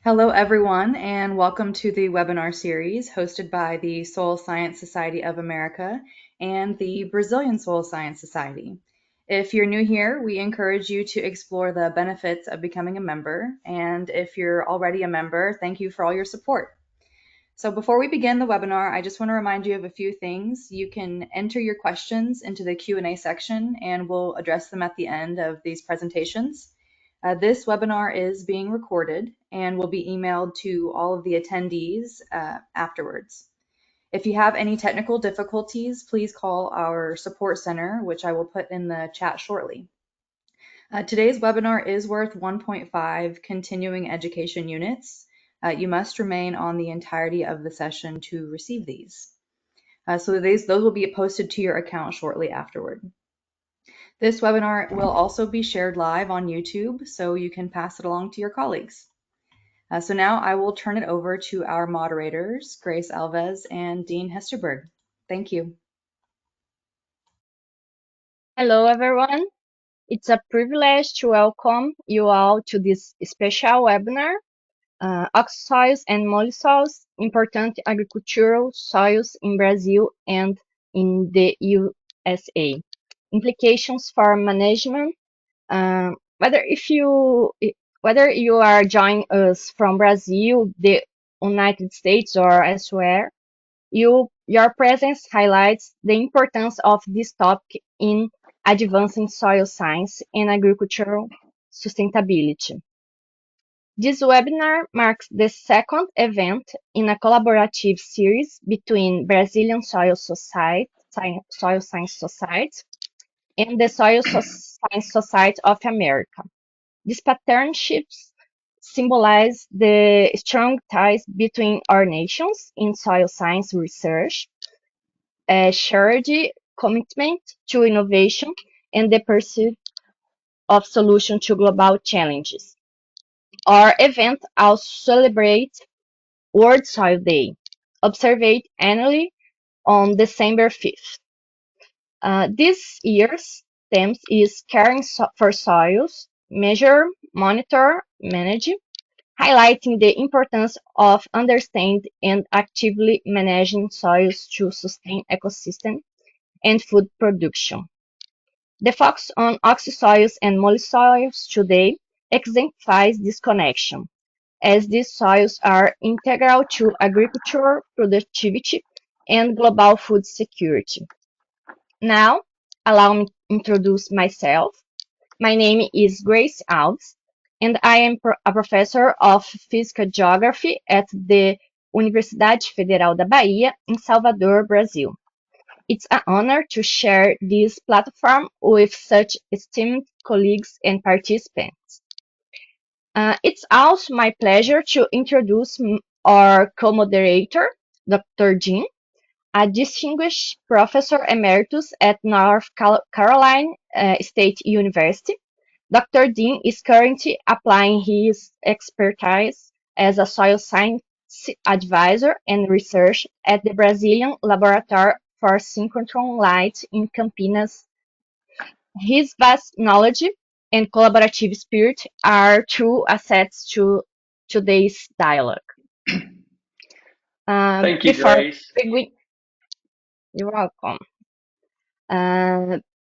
Hello, everyone, and welcome to the webinar series hosted by the Soil Science Society of America and the Brazilian Soil Science Society. If you're new here, we encourage you to explore the benefits of becoming a member, and if you're already a member, thank you for all your support. So before we begin the webinar, I just want to remind you of a few things. You can enter your questions into the Q&A section, and we'll address them at the end of these presentations. This webinar is being recorded and will be emailed to all of the attendees afterwards. If you have any technical difficulties, please call our support center, which I will put in the chat shortly. Today's webinar is worth 1.5 continuing education units. You must remain on the entirety of the session to receive these. Those will be posted to your account shortly afterward. This webinar will also be shared live on YouTube, so you can pass it along to your colleagues. So now I will turn it over to our moderators, Grace Alves and Dean Hesterberg. Thank you. Hello, everyone. It's a privilege to welcome you all to this special webinar, Oxisols and Mollisols, Important Agricultural Soils in Brazil and in the USA. Implications for management. Whether you are joining us from Brazil, the United States, or elsewhere, your presence highlights the importance of this topic in advancing soil science and agricultural sustainability. This webinar marks the second event in a collaborative series between Brazilian Soil Science Society and the Science Society of America. These partnerships symbolize the strong ties between our nations in soil science research, a shared commitment to innovation, and the pursuit of solutions to global challenges. Our event also celebrates World Soil Day, observed annually on December 5th. This year's theme is Caring for Soils, Measure, Monitor, Manage, highlighting the importance of understanding and actively managing soils to sustain ecosystem and food production. The focus on oxisols and mollisols today exemplifies this connection, as these soils are integral to agricultural productivity and global food security. Now, allow me to introduce myself. My name is Grace Alves, and I am a professor of physical geography at the Universidade Federal da Bahia in Salvador, Brazil. It's an honor to share this platform with such esteemed colleagues and participants. It's also my pleasure to introduce our co-moderator, Dr. Dean, a distinguished professor emeritus at North Carolina State University. Dr. Dean is currently applying his expertise as a soil science advisor and researcher at the Brazilian Laboratory for Synchrotron Light in Campinas. His vast knowledge and collaborative spirit are true assets to today's dialogue. Thank you, Grace. You're welcome.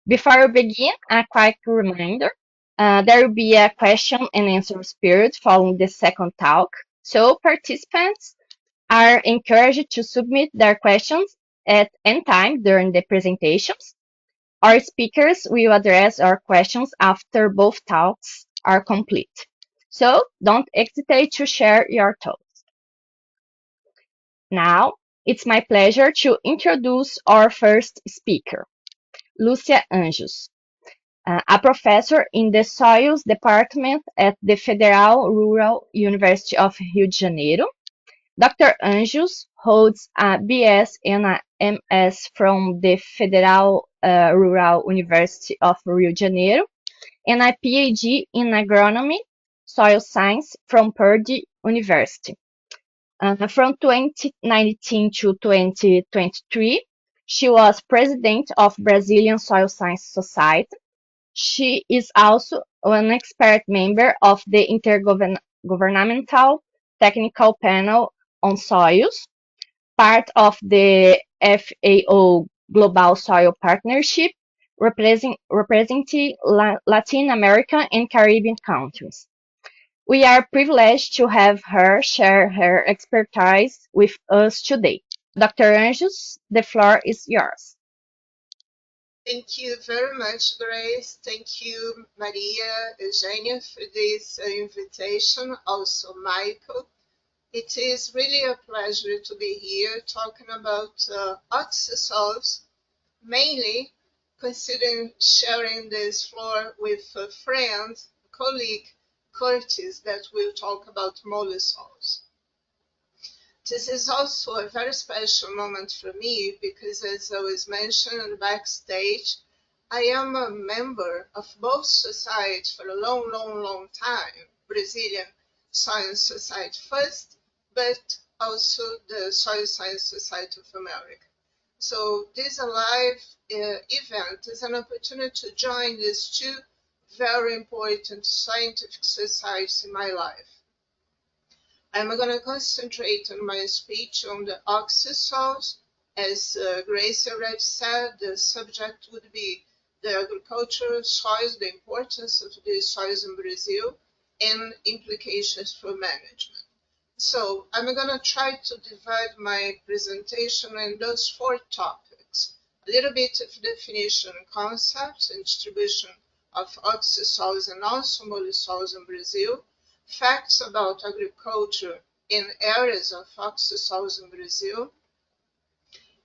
Before we begin, a quick reminder. There will be a question and answer period following the second talk, so participants are encouraged to submit their questions at any time during the presentations. Our speakers will address our questions after both talks are complete. So don't hesitate to share your thoughts. Now, it's my pleasure to introduce our first speaker, Lucia Anjos, a professor in the Soils Department at the Federal Rural University of Rio de Janeiro. Dr. Anjos holds a BS and a MS from the Federal Rural University of Rio de Janeiro and a PhD in Agronomy, Soil Science from Purdue University. From 2019 to 2023, she was president of Brazilian Soil Science Society. She is also an expert member of the Intergovernmental technical panel on soils, part of the FAO Global Soil Partnership, representing Latin American and Caribbean countries. We are privileged to have her share her expertise with us today. Dr. Anjos, the floor is yours. Thank you very much, Grace. Thank you, Maria, Eugenia, for this invitation. Also, Michael. It is really a pleasure to be here talking about oxisols, mainly considering sharing this floor with a friend, colleague, Curtis, that will talk about mollisols. This is also a very special moment for me because, as I was mentioned backstage, I am a member of both societies for a long, long, long time. Brazilian Science Society first, but also the Soil Science Society of America. So this live event is an opportunity to join these two very important scientific societies in my life. I'm going to concentrate on my speech on the oxisols. As Grace already said, the subject would be the agricultural soils, the importance of the soils in Brazil, and implications for management. So I'm going to try to divide my presentation in those four topics. A little bit of definition, concepts, and distribution of oxisols and also mollisols in Brazil, facts about agriculture in areas of oxisols in Brazil,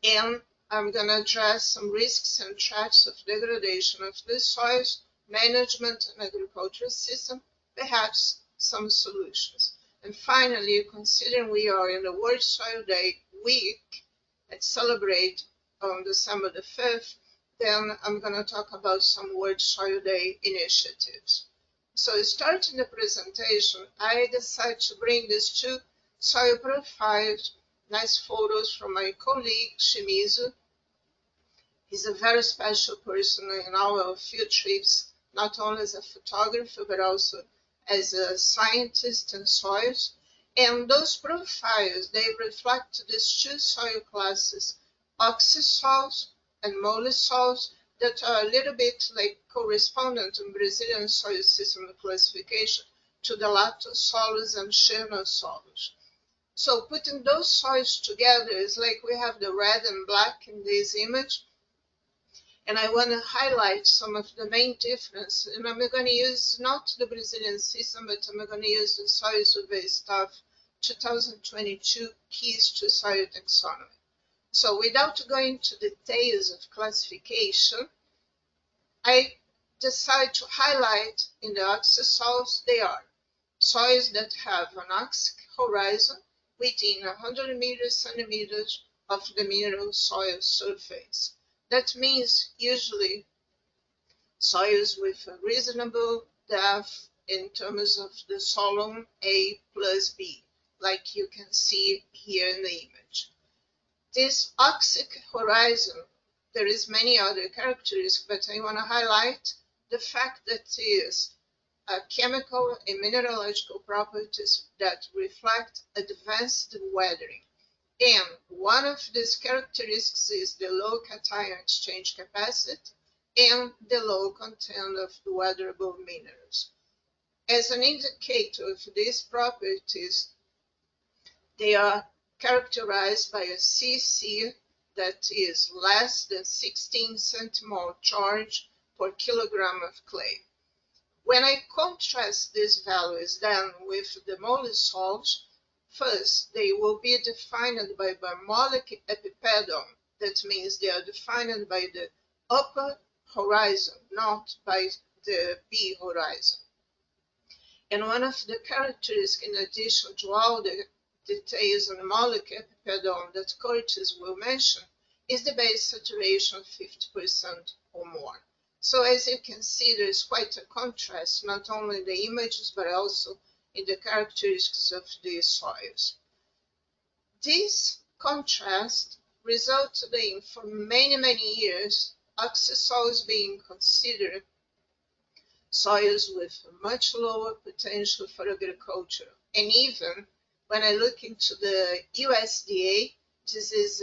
and I'm going to address some risks and threats of degradation of the soils, management and agricultural system, perhaps some solutions. And finally, considering we are in the World Soil Day week and celebrate on December the 5th, then I'm going to talk about some World Soil Day initiatives. So starting the presentation, I decided to bring these two soil profiles, nice photos from my colleague, Shimizu. He's a very special person in our field trips, not only as a photographer, but also as a scientist in soils. And those profiles, they reflect these two soil classes, oxisols and mollisols, that are a little bit like correspondent in Brazilian soil system classification to the latosols and chernosols. So putting those soils together is like we have the red and black in this image. And I want to highlight some of the main differences. And I'm going to use not the Brazilian system, but I'm going to use the Soil Survey Staff 2022 Keys to Soil Taxonomy. So without going to details of classification, I decide to highlight in the oxisols, they are soils that have an axic horizon within 100 centimeters of the mineral soil surface. That means usually soils with a reasonable depth in terms of the column A plus B, like you can see here in the image. This axic horizon, there is many other characteristics, but I want to highlight the fact that it is chemical and mineralogical properties that reflect advanced weathering. And one of these characteristics is the low cation exchange capacity and the low content of weatherable minerals. As an indicator of these properties, they are characterized by a CC that is less than 16 centimole charge per kilogram of clay. When I contrast these values then with the mollisols, first, they will be defined by barmolic epipedon. That means they are defined by the upper horizon, not by the B horizon. And one of the characteristics, in addition to all the details on the barmolic epipedon that Curtis will mention, is the base saturation of 50% or more. So as you can see, there is quite a contrast, not only in the images, but also in the characteristics of the soils. This contrast resulted in, for many, many years, oxisols being considered soils with much lower potential for agriculture, and even When I look into the USDA, this is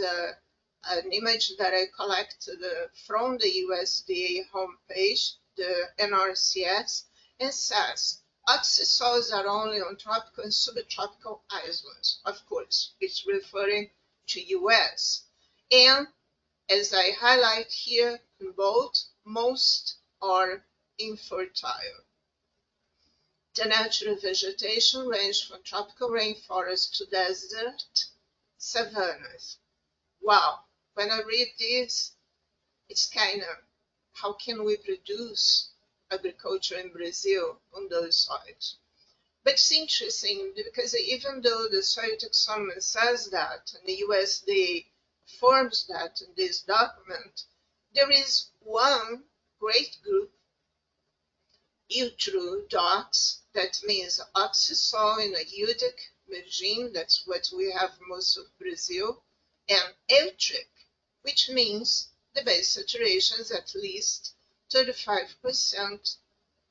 an image that I collected from the USDA homepage, the NRCS, and says oxisols are only on tropical and subtropical islands. Of course, it's referring to US. And as I highlight here in bold, most are infertile. The natural vegetation ranges from tropical rainforest to desert savannas. Wow, when I read this, it's kind of, how can we produce agriculture in Brazil on those soils? But it's interesting because even though the soil taxonomy says that, and the USDA affirms that in this document, there is one great group, Eutru docs, that means oxisol in a euthic regime, that's what we have most of Brazil, and eutric, which means the base saturation is at least 35%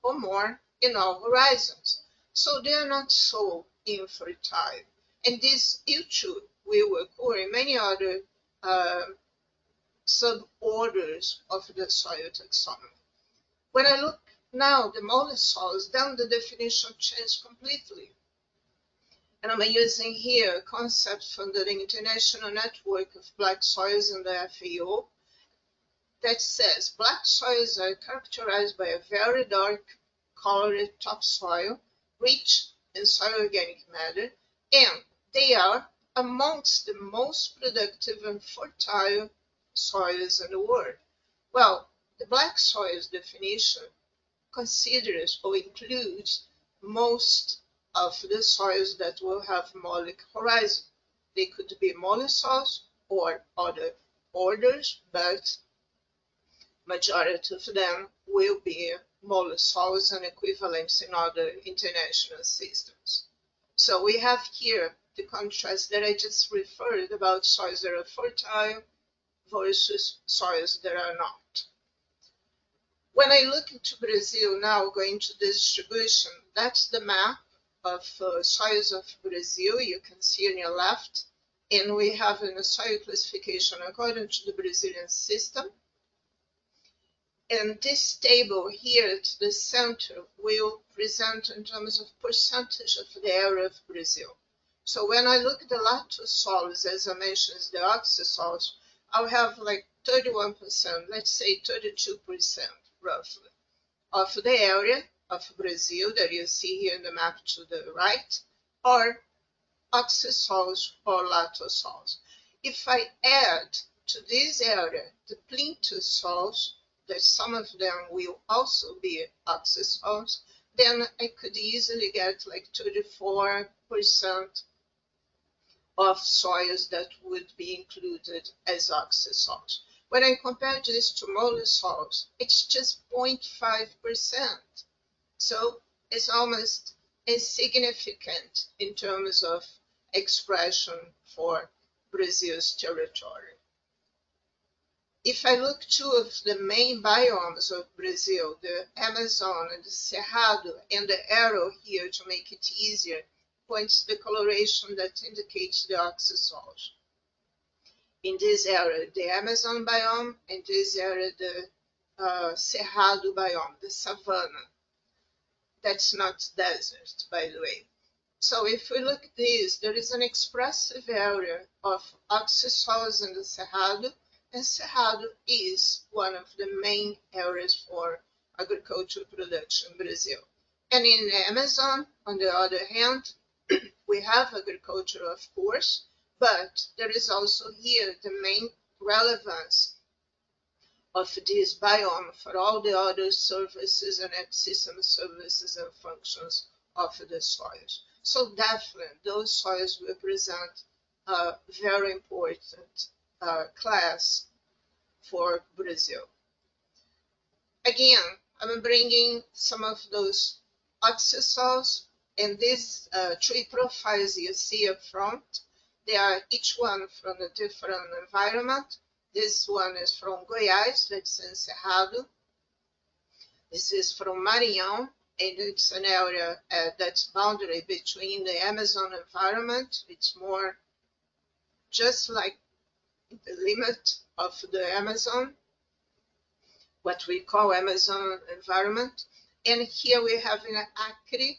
or more in all horizons. So they are not so infertile. And this Eutru will occur in many other suborders of the soil taxonomy. When I look now the mollisols, then the definition changed completely. And I'm using here a concept from the International Network of Black Soils in the FAO that says black soils are characterized by a very dark colored topsoil, rich in soil organic matter, and they are amongst the most productive and fertile soils in the world. Well, the black soils definition considers or includes most of the soils that will have mollic horizon. They could be mollisols or other orders, but majority of them will be mollisols and equivalents in other international systems. So we have here the contrast that I just referred about soils that are fertile versus soils that are not. When I look into Brazil now, going to the distribution, that's the map of soils of Brazil. You can see on your left, and we have a soil classification according to the Brazilian system. And this table here at the center will present in terms of percentage of the area of Brazil. So when I look at the latosols, as I mentioned, the oxisols, I'll have like 31%, let's say 32% roughly, of the area of Brazil that you see here in the map to the right, or oxisols or latosols. If I add to this area the plintosols, that some of them will also be oxisols, then I could easily get like 34% of soils that would be included as oxisols. When I compare this to mollisols, it's just 0.5%. So it's almost insignificant in terms of expression for Brazil's territory. If I look two of the main biomes of Brazil, the Amazon and the Cerrado, and the arrow here to make it easier points the coloration that indicates the oxisols. In this area, the Amazon biome, and this area, the Cerrado biome, the savanna. That's not desert, by the way. So if we look at this, there is an expressive area of oxisols in the Cerrado, and Cerrado is one of the main areas for agricultural production in Brazil. And in the Amazon, on the other hand, we have agriculture, of course, but there is also here the main relevance of this biome for all the other services and ecosystem services and functions of the soils. So definitely those soils represent a very important class for Brazil. Again, I'm bringing some of those oxisols, and these three profiles you see up front, they are each one from a different environment. This one is from Goiás, that's in Cerrado. This is from Maranhão, and it's an area that's boundary between the Amazon environment. It's more just like the limit of the Amazon, what we call Amazon environment. And here we have in Acre.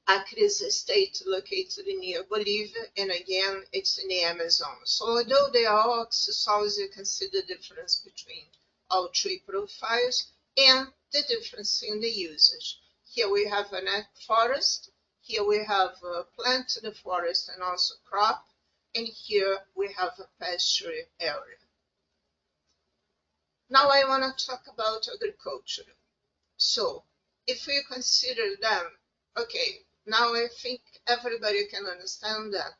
Acre is a state located near Bolivia, and again, it's in the Amazon. So although they are oxisols, you can see the difference between all tree profiles and the difference in the usage. Here we have an ag forest, here we have a plant in the forest and also crop, and here we have a pasture area. Now I want to talk about agriculture. So if we consider them, okay, now I think everybody can understand that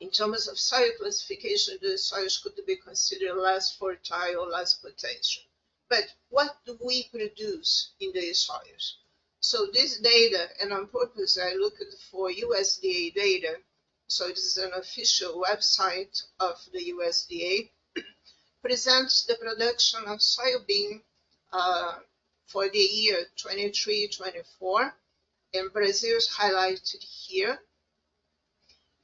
in terms of soil classification, the soils could be considered less fertile, less potential. But what do we produce in these soils? So this data, and on purpose I looked for USDA data, so this is an official website of the USDA, presents the production of soybean for the year 23-24, and Brazil is highlighted here.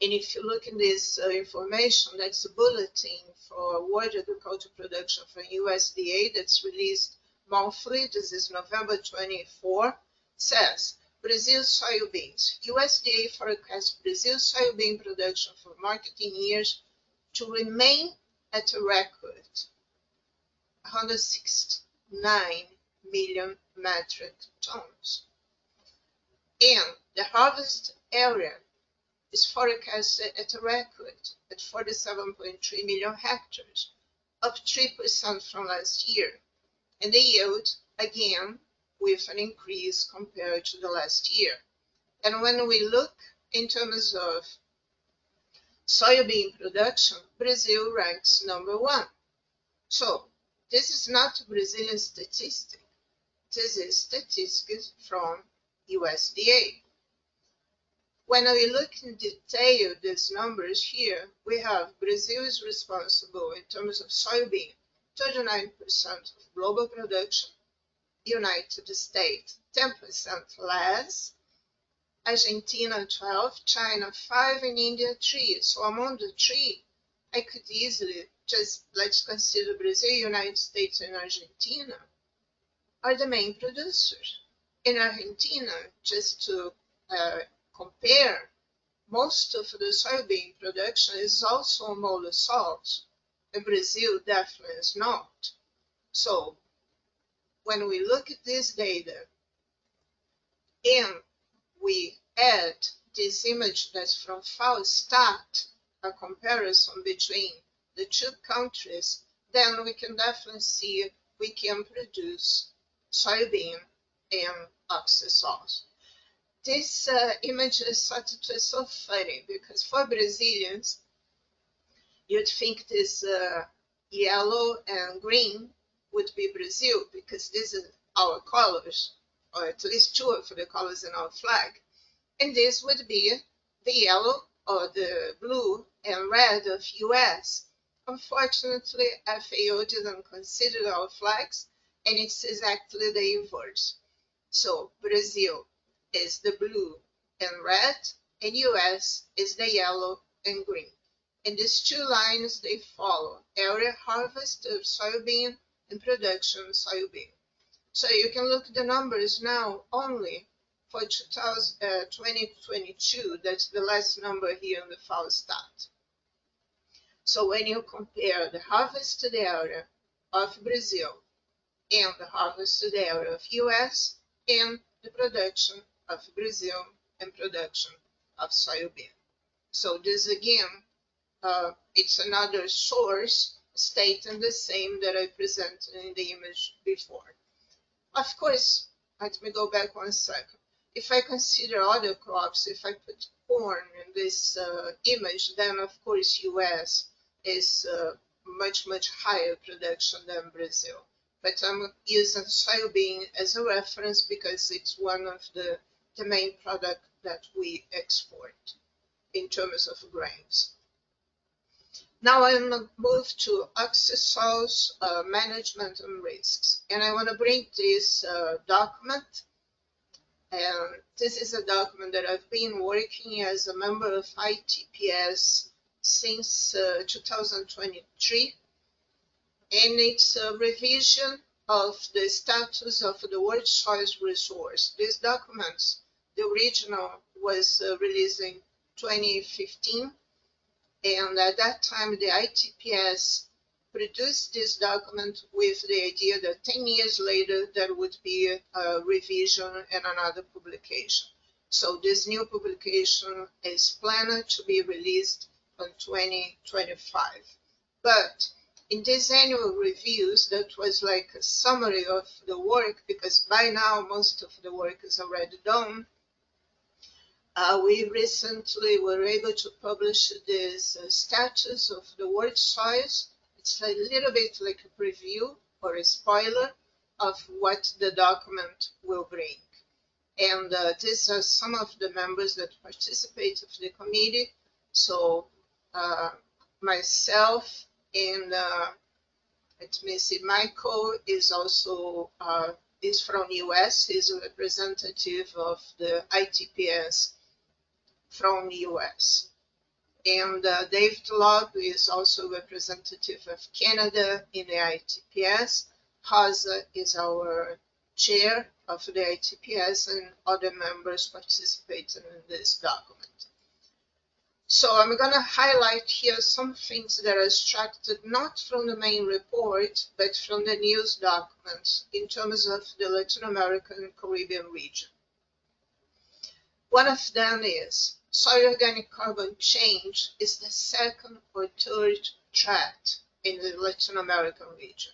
And if you look in this information, that's a bulletin for world agricultural production from USDA that's released monthly. This is November 24. Says Brazil soybeans. USDA forecasts Brazil soybean production for marketing years to remain at a record 169 million metric tons. And the harvest area is forecasted at a record at 47.3 million hectares, up 3% from last year. And the yield, again, with an increase compared to the last year. And when we look in terms of soybean production, Brazil ranks #1. So this is not Brazilian statistic. This is statistics from USDA. When we look in detail these numbers here, we have Brazil is responsible in terms of soybean, 39% of global production, United States 10% less, Argentina 12, China 5, and India 3. So among the three, I could easily just, let's consider Brazil, United States, and Argentina are the main producers. In Argentina, just to compare, most of the soybean production is also mollisols, and Brazil definitely is not. So when we look at this data and we add this image that's from FAO-Stat, a comparison between the two countries, then we can definitely see we can produce soybean and oxisols. This image is so funny because for Brazilians, you'd think this yellow and green would be Brazil because these are our colors, or at least two of the colors in our flag. And this would be the yellow or the blue and red of US. Unfortunately, FAO didn't consider our flags, and it's exactly the inverse. So Brazil is the blue and red, and US is the yellow and green. And these two lines, they follow area harvest of soybean and production soybean. So you can look at the numbers now only for 2022. That's the last number here in the FAO-Stat. So when you compare the harvested area of Brazil and the harvested area of US and the production of Brazil and production of soybean. So this again, it's another source stating the same that I presented in the image before. Of course, let me go back 1 second. If I consider other crops, if I put corn in this image, then of course US is much higher production than Brazil. But I'm using soybean as a reference because it's one of the main products that we export in terms of grains. Now I'm going to move to Oxisols management and risks. And I want to bring this document. And this is a document that I've been working as a member of ITPS since 2023. And it's a revision of the status of the world soil resource. This document, the original, was released in 2015. And at that time, the ITPS produced this document with the idea that 10 years later, there would be a revision and another publication. So this new publication is planned to be released in 2025. But in these annual reviews, that was like a summary of the work, because by now most of the work is already done. We recently were able to publish this status of the world soils. It's a little bit like a preview or a spoiler of what the document will bring. And these are some of the members that participate of the committee. So myself and let me see, Michael is also is from US. He's a representative of the ITPS from the US. And David Lobb is also representative of Canada in the ITPS. Haza is our chair of the ITPS, and other members participating in this document. So I'm going to highlight here some things that are extracted not from the main report, but from the news documents in terms of the Latin American and Caribbean region. One of them is soil organic carbon change is the second or third threat in the Latin American region.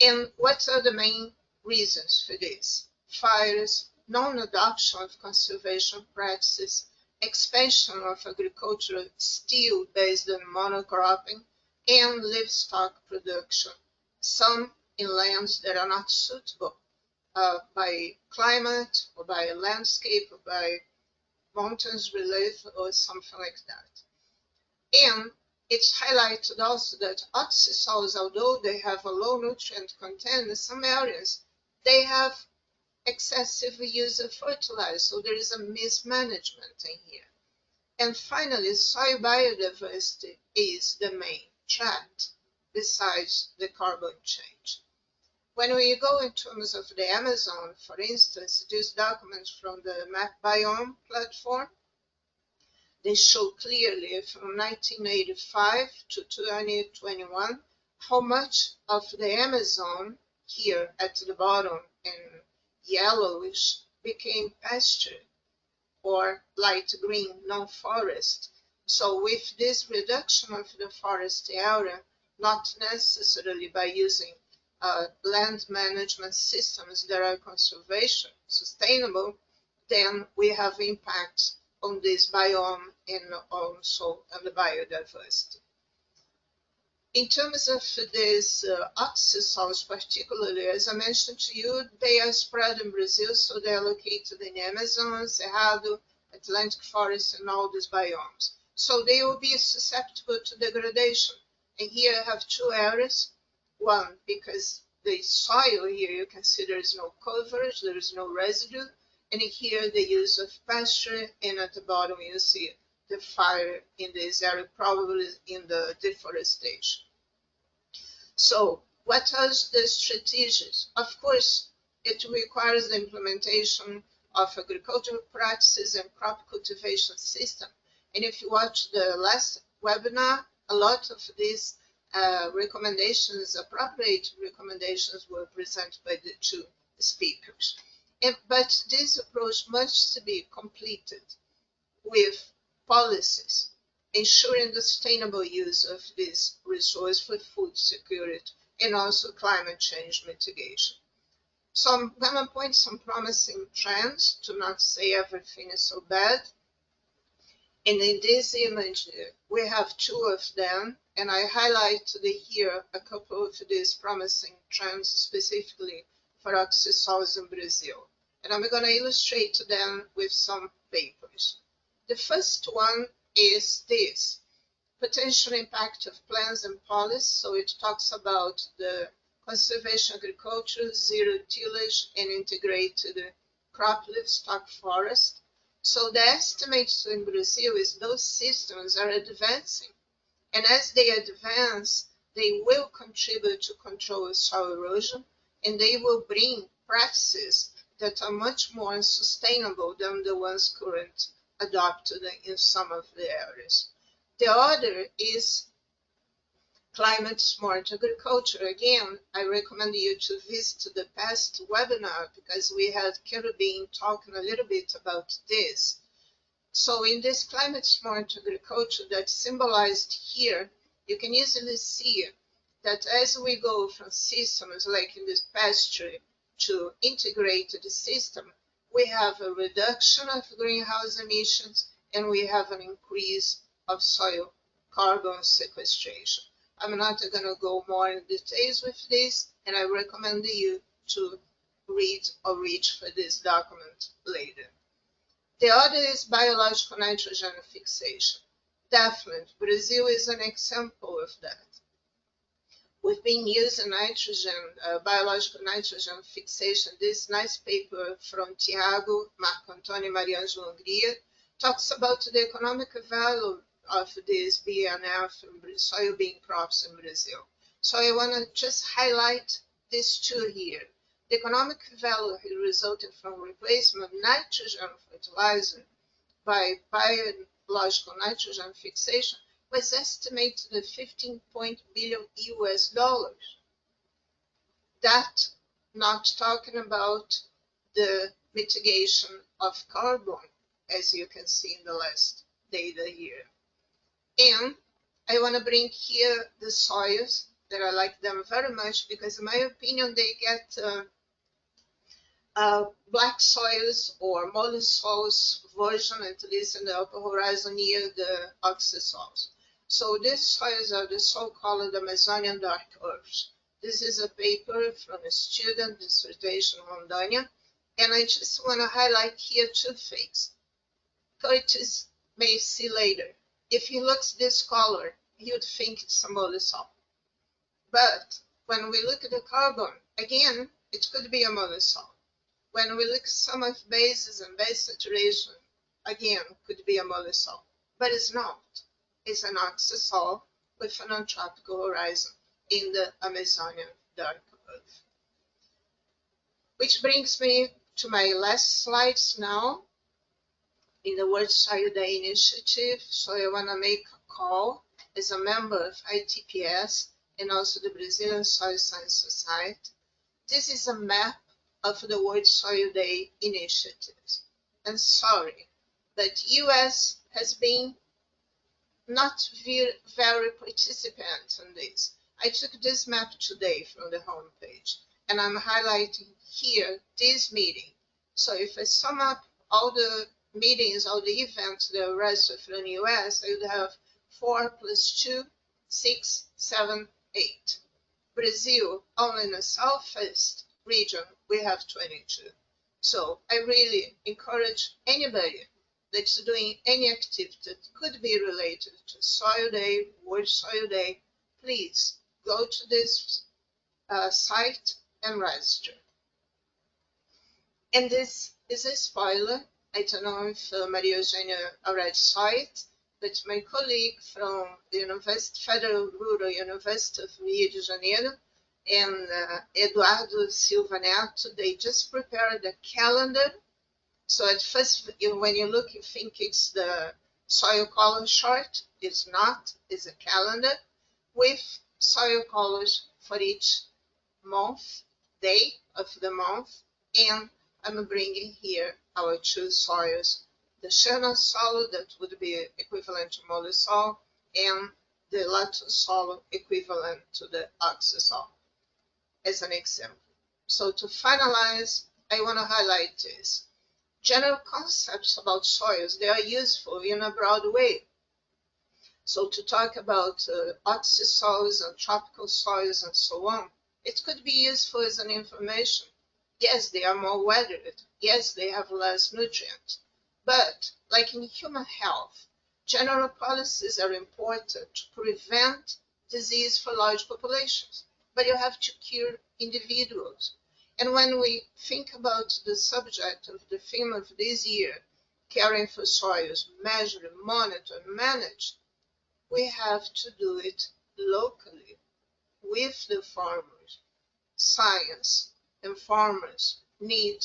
And what are the main reasons for this? Fires, non-adoption of conservation practices, expansion of agriculture still based on monocropping, and livestock production, some in lands that are not suitable by climate or by landscape or by mountains relief or something like that. And it's highlighted also that oxisols, although they have a low nutrient content in some areas, they have excessive use of fertilizer, so there is a mismanagement in here. And finally, soil biodiversity is the main threat besides the carbon change. When we go in terms of the Amazon, for instance, these documents from the Map Biome platform, they show clearly from 1985 to 2021 how much of the Amazon here at the bottom in yellowish became pasture or light green, non-forest. So with this reduction of the forest area, not necessarily by using land management systems that are conservation sustainable, then we have impacts on this biome and also on the biodiversity. In terms of these oxisols particularly, as I mentioned to you, they are spread in Brazil, so they are located in Amazon, Cerrado, Atlantic Forest, and all these biomes. So they will be susceptible to degradation. And here I have two areas. One, because the soil here, you can see there is no coverage, there is no residue. And here the use of pasture, and at the bottom you see the fire in this area, probably in the deforestation. So what are the strategies? Of course, it requires the implementation of agricultural practices and crop cultivation system. And if you watch the last webinar, a lot of these recommendations, appropriate recommendations, were presented by the two speakers. But this approach must be completed with policies ensuring the sustainable use of this resource for food security and also climate change mitigation. So I'm going to point some promising trends, to not say everything is so bad. And in this image, we have two of them, and I highlight here a couple of these promising trends specifically for oxisols in Brazil. And I'm going to illustrate them with some papers. The first one is this. potential impact of plans and policies. So it talks about the conservation agriculture, zero tillage, and integrated crop livestock forest. So the estimates in Brazil is those systems are advancing. And as they advance, they will contribute to control soil erosion, and they will bring practices that are much more sustainable than the ones currently adopted in some of the areas. The other is climate smart agriculture. Again, I recommend you to visit the past webinar because we had Caribbean talking a little bit about this. So in this climate smart agriculture that's symbolized here, you can easily see that as we go from systems like in this pasture to integrated system, we have a reduction of greenhouse emissions and we have an increase of soil carbon sequestration. I'm not going to go more in details with this, and I recommend you to read or reach for this document later. The other is biological nitrogen fixation. Definitely, Brazil is an example of that. We've been using nitrogen, biological nitrogen fixation. This nice paper from Tiago, Marco Antonio, Mariangelo Hungria talks about the economic value of this BNF, soybean crops in Brazil. So I want to just highlight these two here. The economic value resulting from replacement of nitrogen fertilizer by biological nitrogen fixation was estimated at $15 billion US. That not talking about the mitigation of carbon, as you can see in the last data here. And I want to bring here the soils that I like them very much because in my opinion they get black soils or mollisols version, at least in the upper horizon near the oxisols. So these soils are the so-called Amazonian dark earths. This is a paper from a student dissertation on Dania, and I just want to highlight here two things. Curtis may see later. If he looks this color, he would think it's a mollisol. But when we look at the carbon, again, it could be a mollisol. When we look at some of bases and base saturation, again, could be a mollisol. But it's not. It's an oxisol with an non-tropical horizon in the Amazonian dark earth. Which brings me to my last slides now in the World Soil Day Initiative. So I want to make a call as a member of ITPS and also the Brazilian Soil Science Society. This is a map of the World Soil Day initiatives. And sorry, but US has been not very participant in this. I took this map today from the homepage, and I'm highlighting here this meeting. So if I sum up all the meetings, all the events, the rest of the US, I would have 4 + 2, 6, 7, 8. Brazil, only in the southeast region, we have 22. So I really encourage anybody that's doing any activity that could be related to Soil Day, World Soil Day, please go to this site and register. And this is a spoiler. I don't know if Maria Eugenia already saw it, but my colleague from the Federal Rural University of Rio de Janeiro and Eduardo Silva Neto, they just prepared a calendar. So at first, when you look, you think it's the soil color chart. It's not. It's a calendar with soil colors for each month, day of the month. And I'm bringing here our two soils, the Chernasol, that would be equivalent to Mollisol, and the Latosol equivalent to the Oxisol, as an example. So to finalize, I want to highlight this. General concepts about soils, they are useful in a broad way. So to talk about oxisols and tropical soils and so on, it could be useful as an information. Yes, they are more weathered. Yes, they have less nutrients. But like in human health, General policies are important to prevent disease for large populations, but you have to cure individuals. And when we think about the subject of the theme of this year, caring for soils, measure, monitor, manage, we have to do it locally with the farmers. Science and farmers need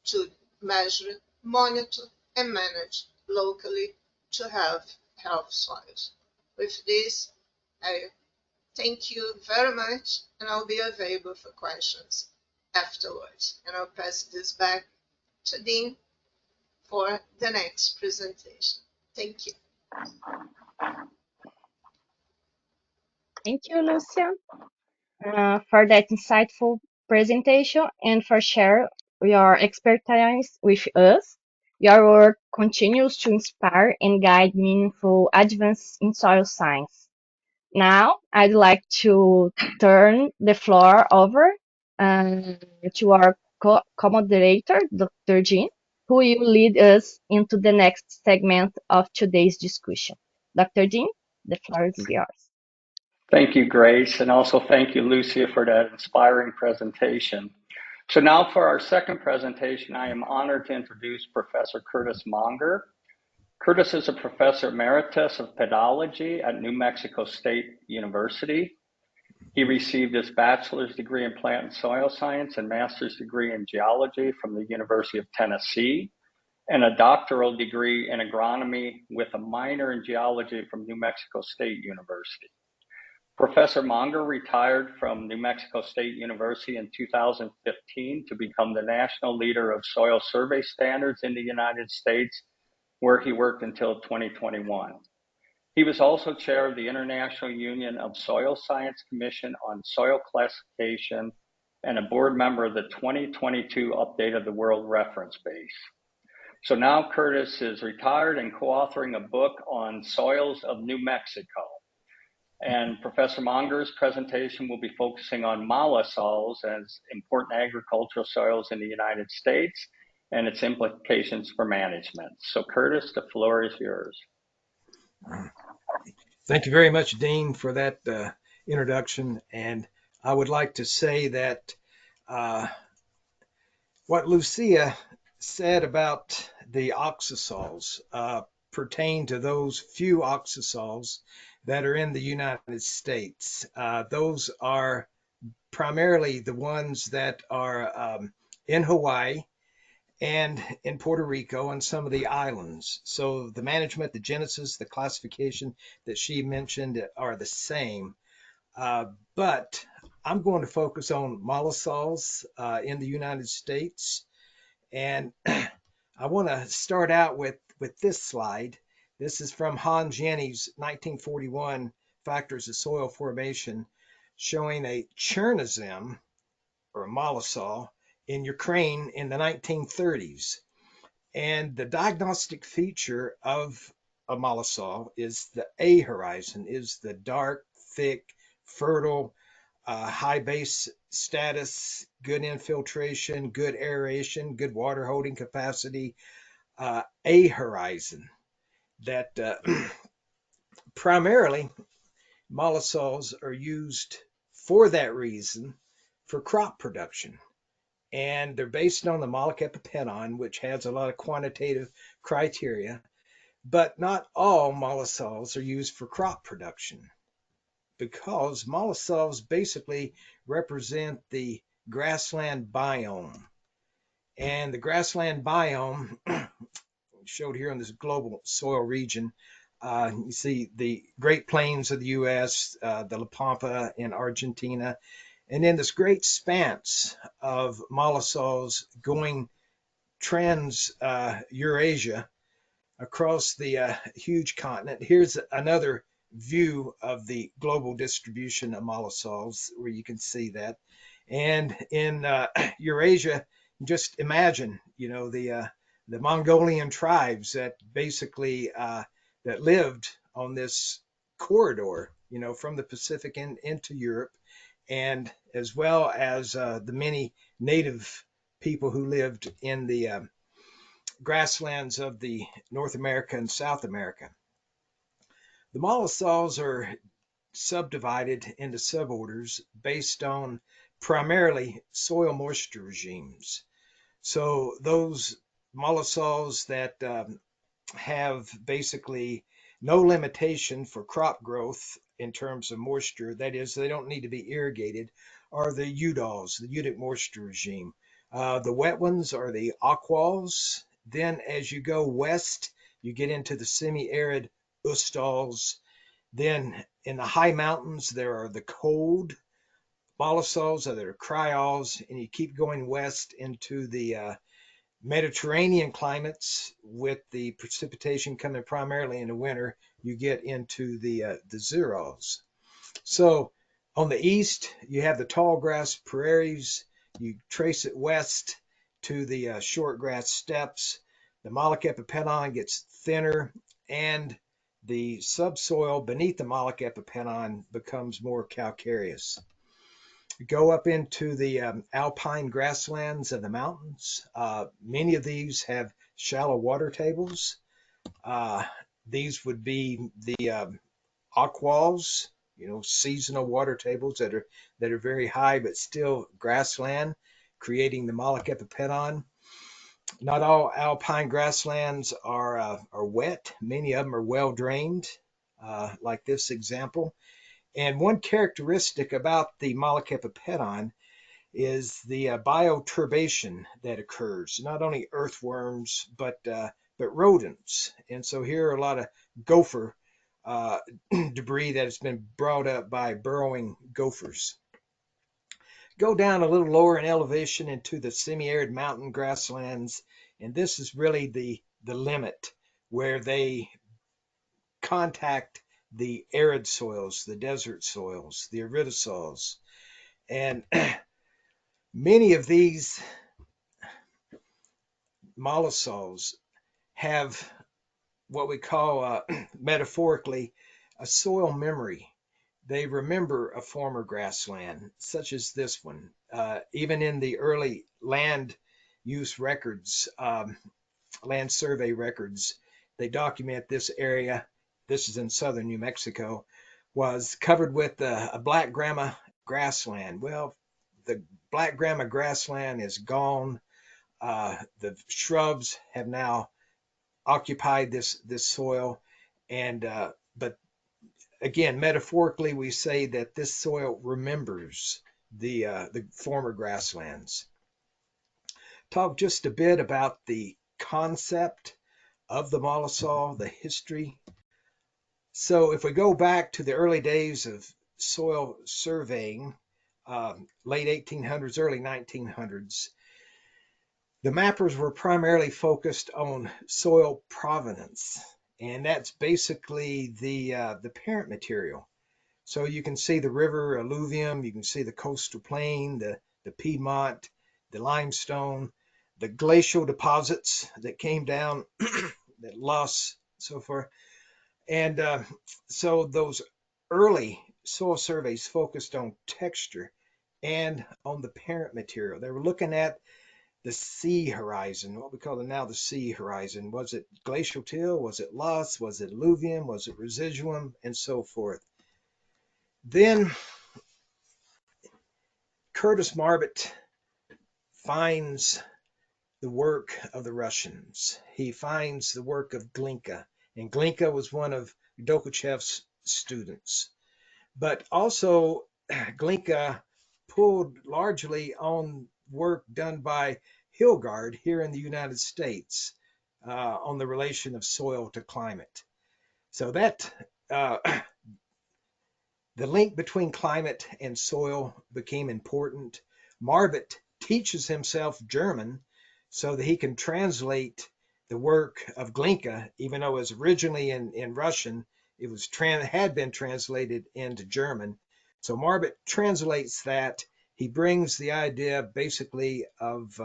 to measure, monitor, and manage locally to have health soils. With this, I thank you very much, and I'll be available for questions afterwards. And I'll pass this back to Dean for the next presentation. Thank you. Thank you, Lucia, for that insightful presentation and for sharing your expertise with us. Your work continues to inspire and guide meaningful advances in soil science. Now, I'd like to turn the floor over to our co-moderator, Dr. Jean, who will lead us into the next segment of today's discussion. Dr. Jean, the floor is yours. Thank you, Grace, and also thank you, Lucia, for that inspiring presentation. So now for our second presentation, I am honored to introduce Professor Curtis Monger. Curtis is a Professor Emeritus of Pedology at New Mexico State University. He received his bachelor's degree in plant and soil science and master's degree in geology from the University of Tennessee, and a doctoral degree in agronomy with a minor in geology from New Mexico State University. Professor Monger retired from New Mexico State University in 2015 to become the national leader of soil survey standards in the United States, where he worked until 2021. He was also chair of the International Union of Soil Science Commission on Soil Classification and a board member of the 2022 update of the World Reference Base. So now Curtis is retired and co-authoring a book on soils of New Mexico. And Professor Monger's presentation will be focusing on mollisols as important agricultural soils in the United States and its implications for management. So Curtis, the floor is yours. Thank you very much, Dean, for that introduction. And I would like to say that what Lucia said about the oxisols pertain to those few oxisols that are in the United States. Those are primarily the ones that are in Hawaii and in Puerto Rico and some of the islands. So the management, the genesis, the classification that she mentioned are the same. But I'm going to focus on mollisols in the United States. And I want to start out with this slide. This is from Hans Jenny's 1941 Factors of Soil Formation, showing a chernozem, or a mollisol, in Ukraine in the 1930s. And the diagnostic feature of a mollisol is the A horizon, is the dark, thick, fertile, high base status, good infiltration, good aeration, good water holding capacity, A horizon. That primarily mollisols are used for that reason for crop production. And they're based on the mollicepipenon, which has a lot of quantitative criteria. But not all mollisols are used for crop production, because mollisols basically represent the grassland biome. And the grassland biome, showed here on this global soil region, you see the Great Plains of the U.S., the La Pampa in Argentina, and then this great expanse of mollisols going trans-Eurasia across the huge continent. Here's another view of the global distribution of mollisols, where you can see that. And in Eurasia, just imagine, the Mongolian tribes that basically that lived on this corridor, from the Pacific into Europe, and as well as the many native people who lived in the grasslands of the North America and South America. The mollisols are subdivided into suborders based on primarily soil moisture regimes. So those mollisols that have basically no limitation for crop growth in terms of moisture, that is, they don't need to be irrigated, are the UDOLs, the Udic moisture regime. The wet ones are the aquals. Then as you go west, you get into the semi-arid ustols. Then in the high mountains, there are the cold mollisols, or there are cryols, and you keep going west into the Mediterranean climates with the precipitation coming primarily in the winter, you get into the xerols. So on the east, you have the tall grass prairies. You trace it west to the short grass steppes. The moloch epipenon gets thinner, and the subsoil beneath the moloch epipenon becomes more calcareous. Go up into the alpine grasslands of the mountains. Many of these have shallow water tables. These would be the aquals, seasonal water tables that are very high but still grassland, creating the moloch epipenon. Not all alpine grasslands are wet. Many of them are well drained, like this example. And one characteristic about the moloch epipenon is the bioturbation that occurs, not only earthworms, but rodents. And so here are a lot of gopher debris that has been brought up by burrowing gophers. Go down a little lower in elevation into the semi-arid mountain grasslands, and this is really the limit where they contact the arid soils, the desert soils, the aridosols. And many of these mollisols have what we call metaphorically a soil memory. They remember a former grassland, such as this one. Even in the early land use records, land survey records, they document this area. This is in southern New Mexico, was covered with a black grama grassland. Well, the black grama grassland is gone. The shrubs have now occupied this soil, and but again, metaphorically, we say that this soil remembers the former grasslands. Talk just a bit about the concept of the mollisol, the history. So if we go back to the early days of soil surveying, late 1800s, early 1900s, the mappers were primarily focused on soil provenance, and that's basically the parent material. So you can see the river alluvium, you can see the coastal plain, the Piedmont, the limestone, the glacial deposits that came down, that loss, so forth. And so those early soil surveys focused on texture and on the parent material. They were looking at the sea horizon, what we call now the sea horizon. Was it glacial till? Was it loss? Was it alluvium? Was it residuum? And so forth. Then Curtis Marbot finds the work of the Russians. He finds the work of Glinka, and Glinka was one of Dokuchev's students. But also Glinka pulled largely on work done by Hilgard here in the United States on the relation of soil to climate. So that the link between climate and soil became important. Marbot teaches himself German so that he can translate the work of Glinka, even though it was originally in Russian, it was had been translated into German. So Marbot translates that. He brings the idea basically of,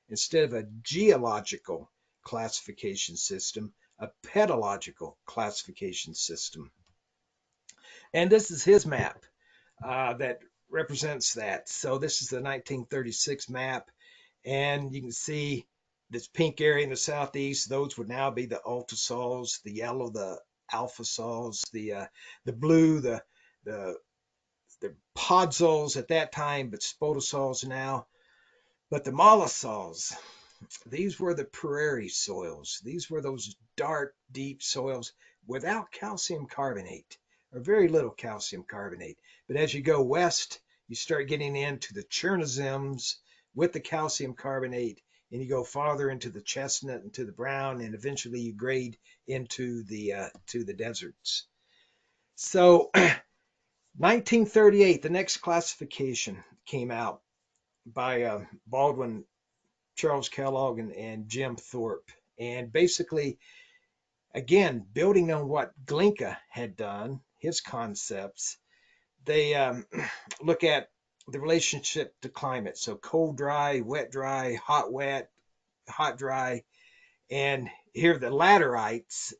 instead of a geological classification system, a pedological classification system. And this is his map that represents that. So this is the 1936 map, and you can see this pink area in the southeast. Those would now be the ultisols, the yellow, the alphasols, the blue, the podsols at that time, but spotosols now. But the mollisols, these were the prairie soils. These were those dark, deep soils without calcium carbonate, or very little calcium carbonate. But as you go west, you start getting into the Chernozyms with the calcium carbonate, and you go farther into the chestnut and to the brown, and eventually you grade into the deserts. So 1938, the next classification came out by Baldwin, Charles Kellogg, and Jim Thorpe. And basically, again, building on what Glinka had done, his concepts, they look at the relationship to climate. So cold, dry, wet, hot, dry. And here the laterites,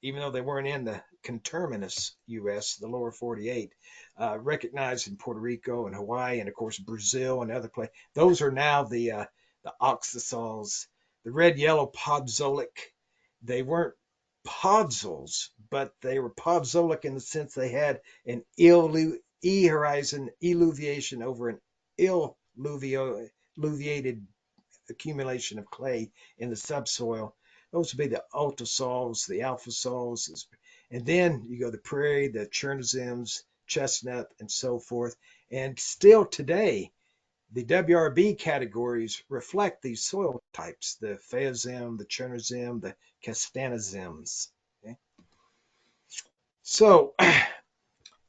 even though they weren't in the conterminous U.S., the lower 48, recognized in Puerto Rico and Hawaii, and of course Brazil and other places. Those are now the oxisols, the red-yellow podzolic. They weren't podzols, but they were podzolic in the sense they had an horizon eluviation over an illuviated accumulation of clay in the subsoil. Those would be the ultrasols, the alphasols, and then you go the prairie, the Chernozyms, chestnut, and so forth. And still today, the WRB categories reflect these soil types: the Phaezym, the Chernozym, the Castanozyms. Okay? So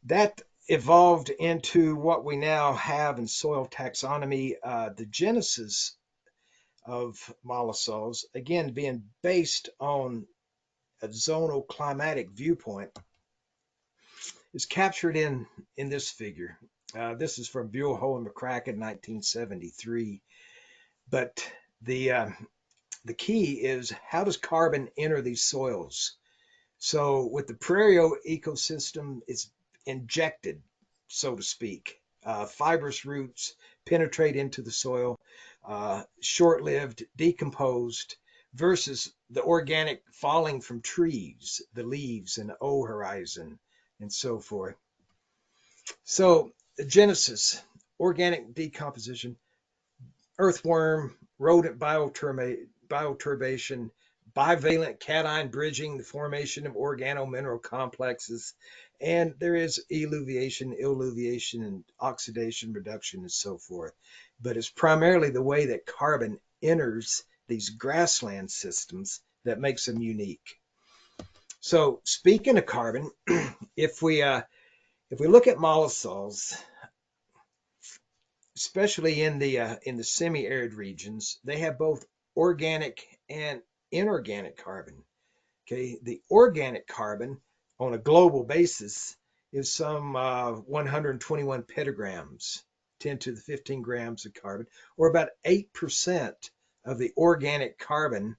that evolved into what we now have in soil taxonomy, the genesis of mollisols, again being based on a zonal climatic viewpoint, is captured in this figure. This is from Buellholm and McCracken, 1973. But the key is, how does carbon enter these soils? So with the prairie ecosystem, it's injected, so to speak. Fibrous roots penetrate into the soil, short-lived, decomposed, versus the organic falling from trees, the leaves and the O horizon, and so forth. So the genesis, organic decomposition, earthworm, rodent bioturbation, bivalent cation bridging, the formation of organo-mineral complexes, and there is eluviation, illuviation, and oxidation, reduction, and so forth. But it's primarily the way that carbon enters these grassland systems that makes them unique. So speaking of carbon, if we look at mollisols, especially in the semi-arid regions, they have both organic and inorganic carbon. Okay, the organic carbon on a global basis is some 121 petagrams, 10 to the 15 grams of carbon, or about 8% of the organic carbon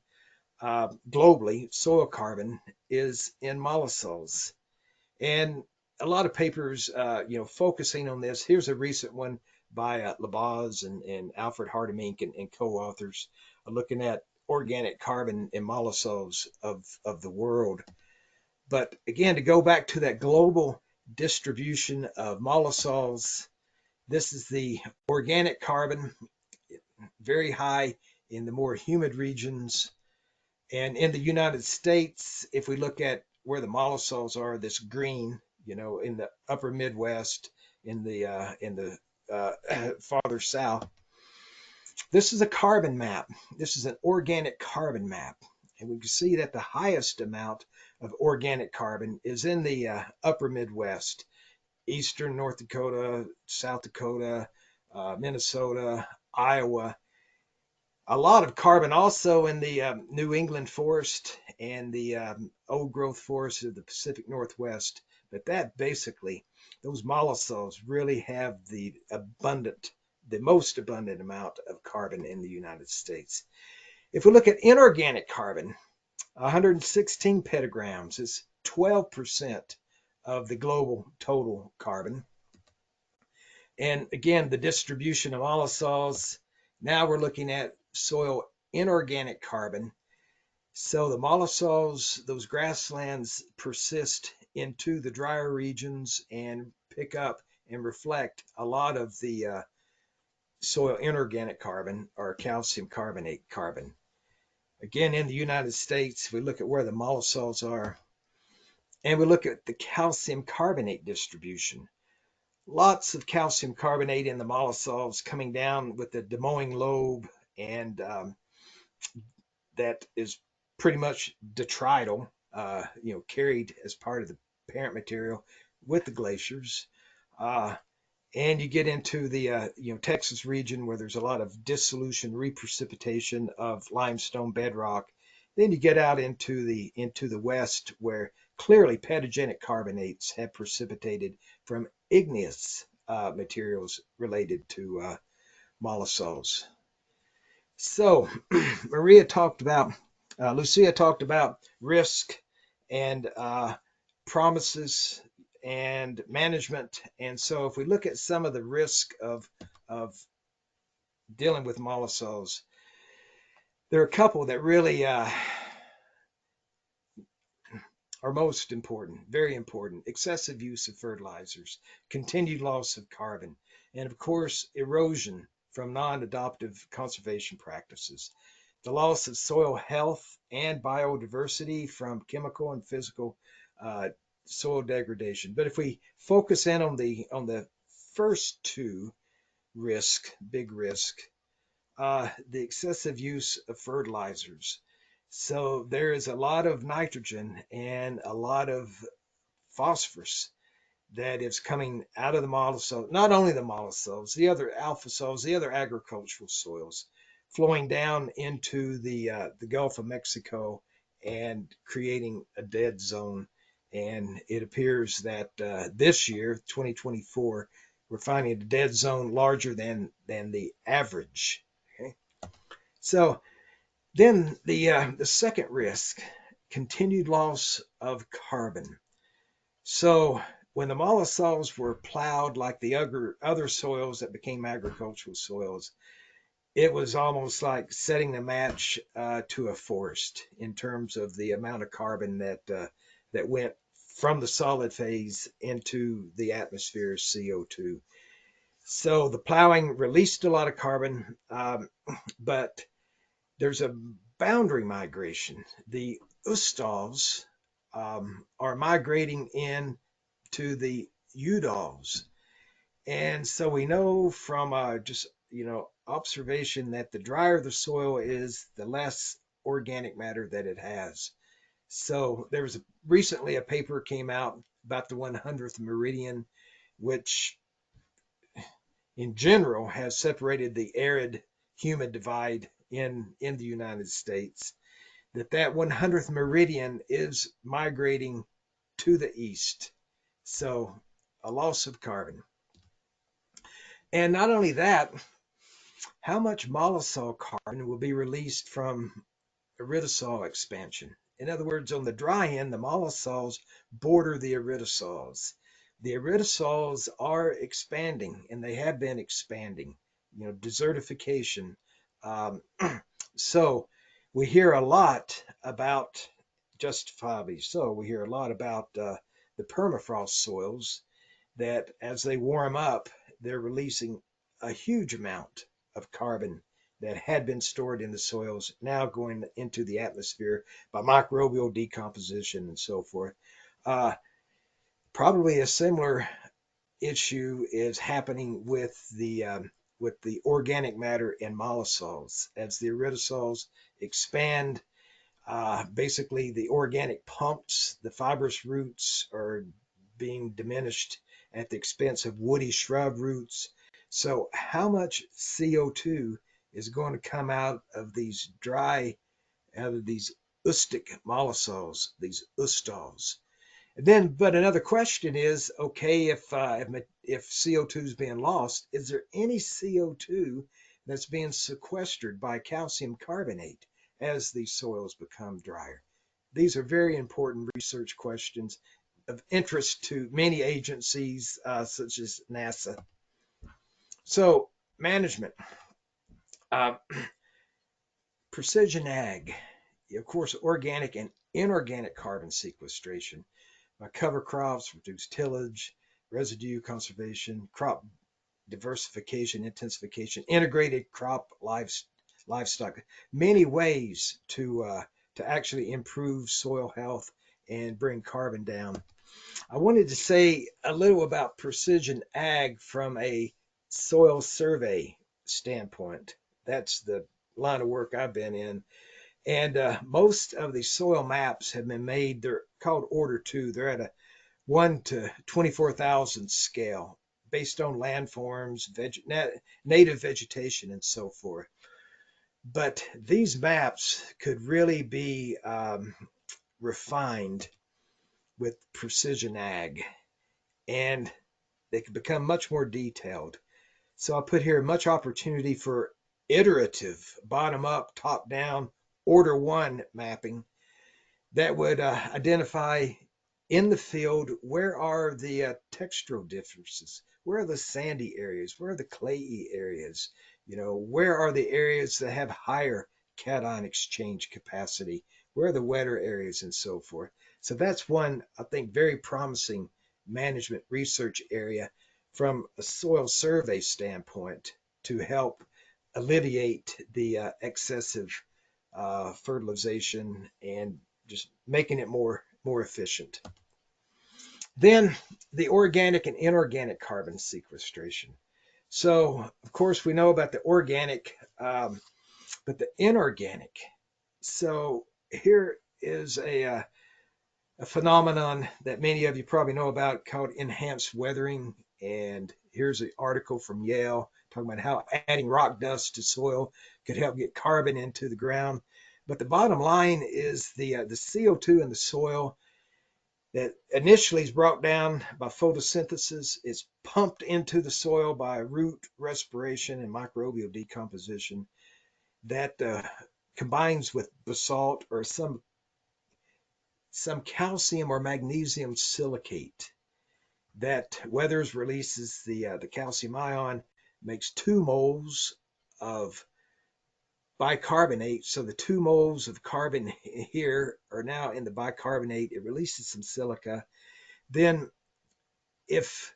globally, soil carbon, is in mollisols. And a lot of papers, focusing on this. Here's a recent one by Labaz and Alfred Hardemink and co-authors, looking at organic carbon and mollisols of the world. But again, to go back to that global distribution of mollisols, this is the organic carbon, very high in the more humid regions. And in the United States, if we look at where the mollisols are, this green, in the upper Midwest, in the farther south, this is a carbon map. This is an organic carbon map. And we can see that the highest amount of organic carbon is in the upper Midwest, eastern North Dakota, South Dakota, Minnesota, Iowa. A lot of carbon also in the New England forest and the old growth forests of the Pacific Northwest. But that basically, those mollisols really have the most abundant amount of carbon in the United States. If we look at inorganic carbon, 116 petagrams is 12% of the global total carbon. And again, the distribution of mollisols, now we're looking at soil inorganic carbon. So the mollisols, those grasslands, persist into the drier regions and pick up and reflect a lot of the soil inorganic carbon or calcium carbonate carbon. Again, in the United States, we look at where the mollisols are and we look at the calcium carbonate distribution. Lots of calcium carbonate in the mollisols coming down with the Des lobe, and that is pretty much detrital, carried as part of the parent material with the glaciers. And you get into the Texas region where there's a lot of dissolution, reprecipitation of limestone bedrock. Then you get out into the west where clearly pedogenic carbonates have precipitated from igneous materials related to mollisols. So Lucia talked about risk and promises and management. And so if we look at some of the risk of dealing with mollisols, there are a couple that really are most important, very important. Excessive use of fertilizers, continued loss of carbon, and of course, erosion from non-adoptive conservation practices. The loss of soil health and biodiversity from chemical and physical soil degradation. But if we focus in on the first two big risk, the excessive use of fertilizers. So there is a lot of nitrogen and a lot of phosphorus that is coming out of the mollisol, not only the mollisols, the other alpha soils, the other agricultural soils, flowing down into the Gulf of Mexico and creating a dead zone. And it appears that this year, 2024, we're finding a dead zone larger than the average. Okay, so then the second risk, continued loss of carbon. So when the mollisols were plowed like the other soils that became agricultural soils, it was almost like setting the match to a forest in terms of the amount of carbon that went from the solid phase into the atmosphere as CO2. So the plowing released a lot of carbon, but there's a boundary migration. The Oxisols are migrating in to the Udols. And so we know from just observation that the drier the soil is, the less organic matter that it has. So there was recently a paper came out about the 100th meridian, which in general has separated the arid humid divide in the United States. That 100th meridian is migrating to the east. So a loss of carbon. And not only that, how much mollisol carbon will be released from aridosol expansion? In other words, on the dry end, the mollisols border the aridosols. The aridosols are expanding, and they have been expanding, desertification. So we hear a lot about, justifiably so, we hear a lot about the permafrost soils that as they warm up, they're releasing a huge amount of carbon that had been stored in the soils, now going into the atmosphere by microbial decomposition and so forth. Probably a similar issue is happening with the organic matter in mollisols. As the aridosols expand, basically the organic pumps, the fibrous roots are being diminished at the expense of woody shrub roots. So how much CO2 is going to come out of these oustic mollisols, these Oxisols? And then, but another question is, okay, if CO2 is being lost, is there any CO2 that's being sequestered by calcium carbonate as these soils become drier? These are very important research questions of interest to many agencies such as NASA. So management, precision ag. of course, organic and inorganic carbon sequestration by cover crops, reduced tillage, residue conservation, crop diversification, intensification, integrated crop livestock, many ways to actually improve soil health and bring carbon down. I wanted to say a little about precision ag from a soil survey standpoint. That's the line of work I've been in. And most of the soil maps have been made. They're called Order 2. They're at a 1 to 24,000 scale based on landforms, native vegetation, and so forth. But these maps could really be refined with precision ag, and they could become much more detailed. So I put here much opportunity for iterative, bottom up, top down, order 1 mapping that would identify in the field where are the textural differences, where are the sandy areas, where are the clayey areas, where are the areas that have higher cation exchange capacity, where are the wetter areas, and so forth. So that's one, I think, very promising management research area from a soil survey standpoint to help alleviate the excessive fertilization and just making it more efficient. Then the organic and inorganic carbon sequestration. So of course we know about the organic, but the inorganic. So here is a phenomenon that many of you probably know about called enhanced weathering. And here's an article from Yale talking about how adding rock dust to soil could help get carbon into the ground. But the bottom line is the CO2 in the soil that initially is brought down by photosynthesis, is pumped into the soil by root respiration and microbial decomposition that combines with basalt or some calcium or magnesium silicate that weathers, releases the calcium ion, makes 2 moles of bicarbonate. So the 2 moles of carbon here are now in the bicarbonate. It releases some silica. Then if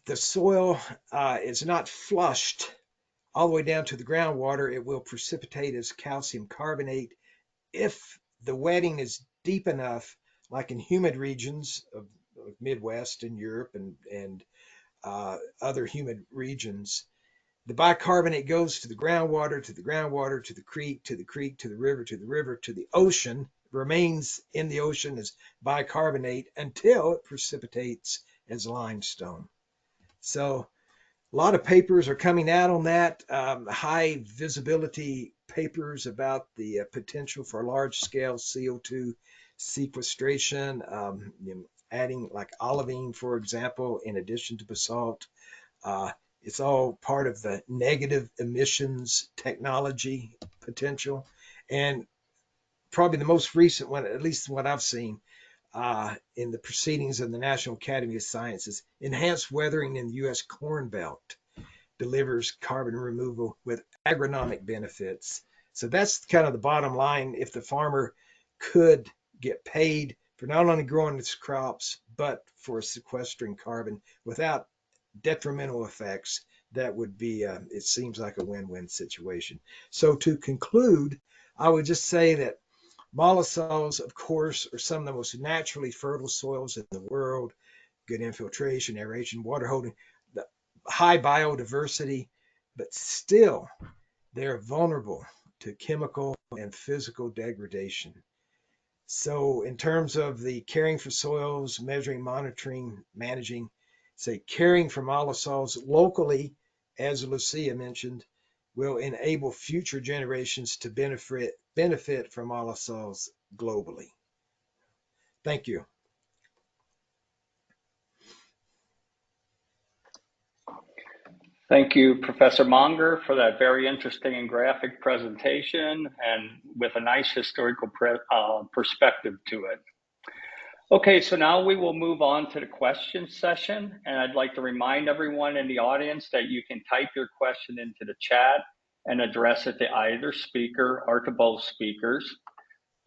the soil is not flushed all the way down to the groundwater, it will precipitate as calcium carbonate. If the wetting is deep enough, like in humid regions of Midwest and Europe and other humid regions, the bicarbonate goes to the groundwater, to the groundwater, to the creek, to the creek, to the river, to the river, to the ocean, remains in the ocean as bicarbonate until it precipitates as limestone. So a lot of papers are coming out on that, high visibility papers about the potential for large scale CO2 sequestration, adding like olivine, for example, in addition to basalt. It's all part of the negative emissions technology potential. And probably the most recent one, at least what I've seen in the proceedings of the National Academy of Sciences, enhanced weathering in the U.S. Corn Belt delivers carbon removal with agronomic benefits. So that's kind of the bottom line. If the farmer could get paid for not only growing its crops, but for sequestering carbon without detrimental effects, that would be, it seems like a win-win situation. So to conclude, I would just say that mollisols, of course, are some of the most naturally fertile soils in the world. Good infiltration, aeration, water holding, the high biodiversity, but still they're vulnerable to chemical and physical degradation. So in terms of the caring for soils, measuring, monitoring, managing, say caring for mollisols locally, as Lucia mentioned, will enable future generations to benefit from mollisols globally. Thank you. Thank you, Professor Monger, for that very interesting and graphic presentation and with a nice historical perspective to it. Okay, so now we will move on to the question session, and I'd like to remind everyone in the audience that you can type your question into the chat and address it to either speaker or to both speakers.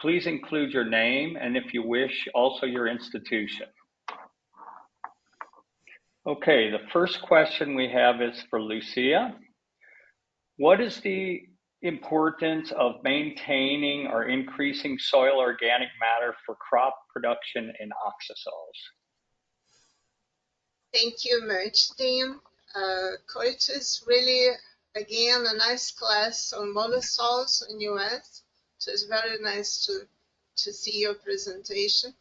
Please include your name and, if you wish, also your institution. Okay, the first question we have is for Lucia. What is the importance of maintaining or increasing soil organic matter for crop production in oxisols? Thank you much, Dean. Curtis, really, again, a nice class on mollisols in US. So it's very nice to see your presentation.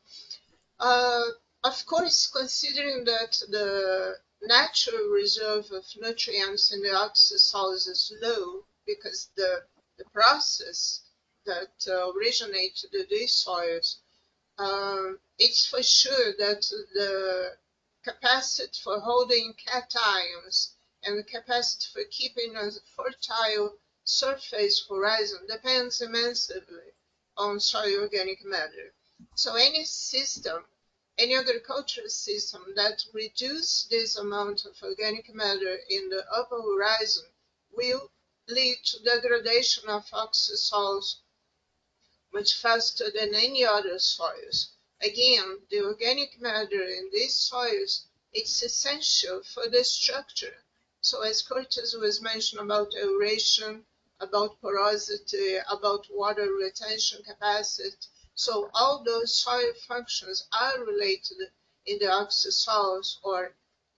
Of course, considering that the natural reserve of nutrients in the oxisols is low because the process that originates these soils, it's for sure that the capacity for holding cations and the capacity for keeping a fertile surface horizon depends immensely on soil organic matter. So any system, any agricultural system that reduces this amount of organic matter in the upper horizon will lead to degradation of oxisols much faster than any other soils. Again, the organic matter in these soils, it's essential for the structure. So as Curtis was mentioning about aeration, about porosity, about water retention capacity, so all those soil functions are related in the oxisols, or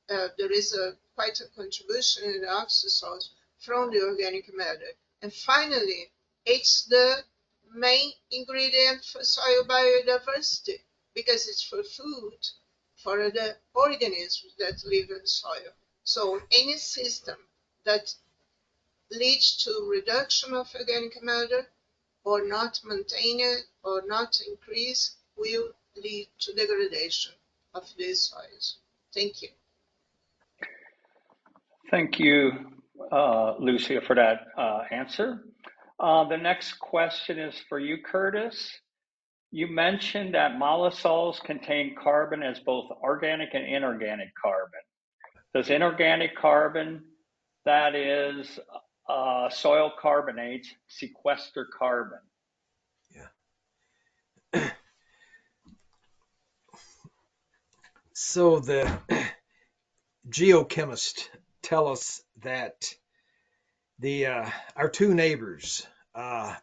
there is quite a contribution in the oxisols from the organic matter. And finally, it's the main ingredient for soil biodiversity because it's for food for the organisms that live in soil. So any system that leads to reduction of organic matter or not maintain it or not increase will lead to degradation of these soils. Thank you. Thank you, Lucia, for that answer. The next question is for you, Curtis. You mentioned that mollisols contain carbon as both organic and inorganic carbon. Does inorganic carbon, that is soil carbonates, sequester carbon? Yeah. So the geochemists tell us that our two neighbors,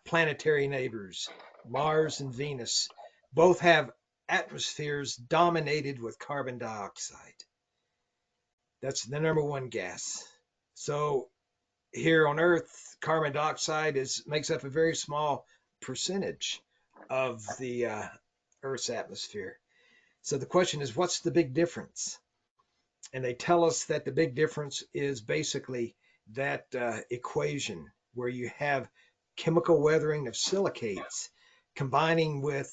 planetary neighbors, Mars and Venus, both have atmospheres dominated with carbon dioxide. That's the number one gas. So here on Earth, carbon dioxide makes up a very small percentage of the Earth's atmosphere. So the question is, what's the big difference? And they tell us that the big difference is basically that equation where you have chemical weathering of silicates combining with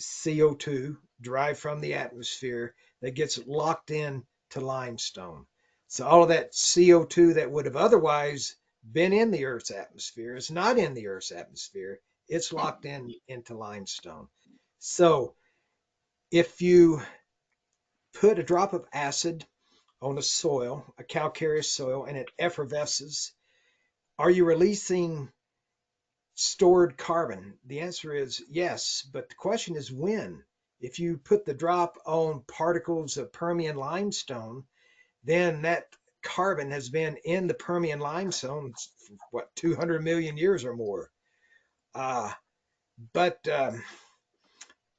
CO2 derived from the atmosphere that gets locked in to limestone. So all of that CO2 that would have otherwise been in the Earth's atmosphere is not in the Earth's atmosphere. It's locked into limestone. So if you put a drop of acid on a soil, a calcareous soil, and it effervesces, are you releasing stored carbon? The answer is yes, but the question is when. If you put the drop on particles of Permian limestone, then that carbon has been in the Permian limestone for what, 200 million years or more. But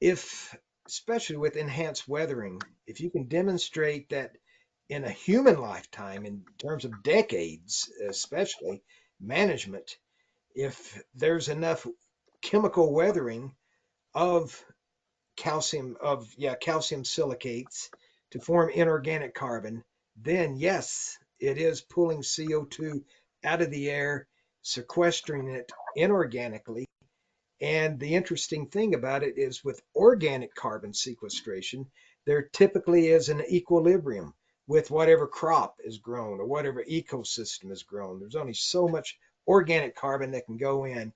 if, especially with enhanced weathering, if you can demonstrate that in a human lifetime, in terms of decades, especially management, if there's enough chemical weathering of calcium silicates to form inorganic carbon, then yes, it is pulling CO2 out of the air, sequestering it inorganically. And the interesting thing about it is with organic carbon sequestration, there typically is an equilibrium with whatever crop is grown or whatever ecosystem is grown. There's only so much organic carbon that can go in.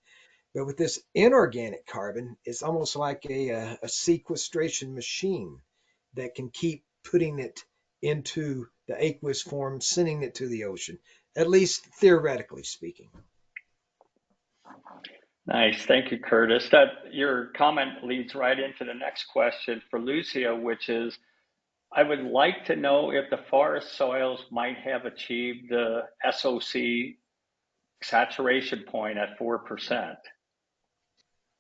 But with this inorganic carbon, it's almost like a sequestration machine that can keep putting it into the aqueous form, sending it to the ocean, at least theoretically speaking. Nice. Thank you, Curtis. That your comment leads right into the next question for Lucia, which is, I would like to know if the forest soils might have achieved the SOC saturation point at 4%.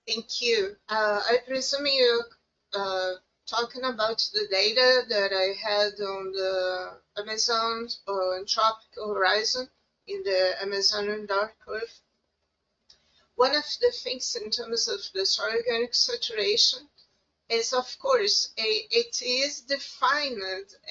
Thank you. I presume you're talking about the data that I had on the Amazon and tropical horizon in the Amazonian dark earth. One of the things in terms of the soil organic saturation is, of course, it is defined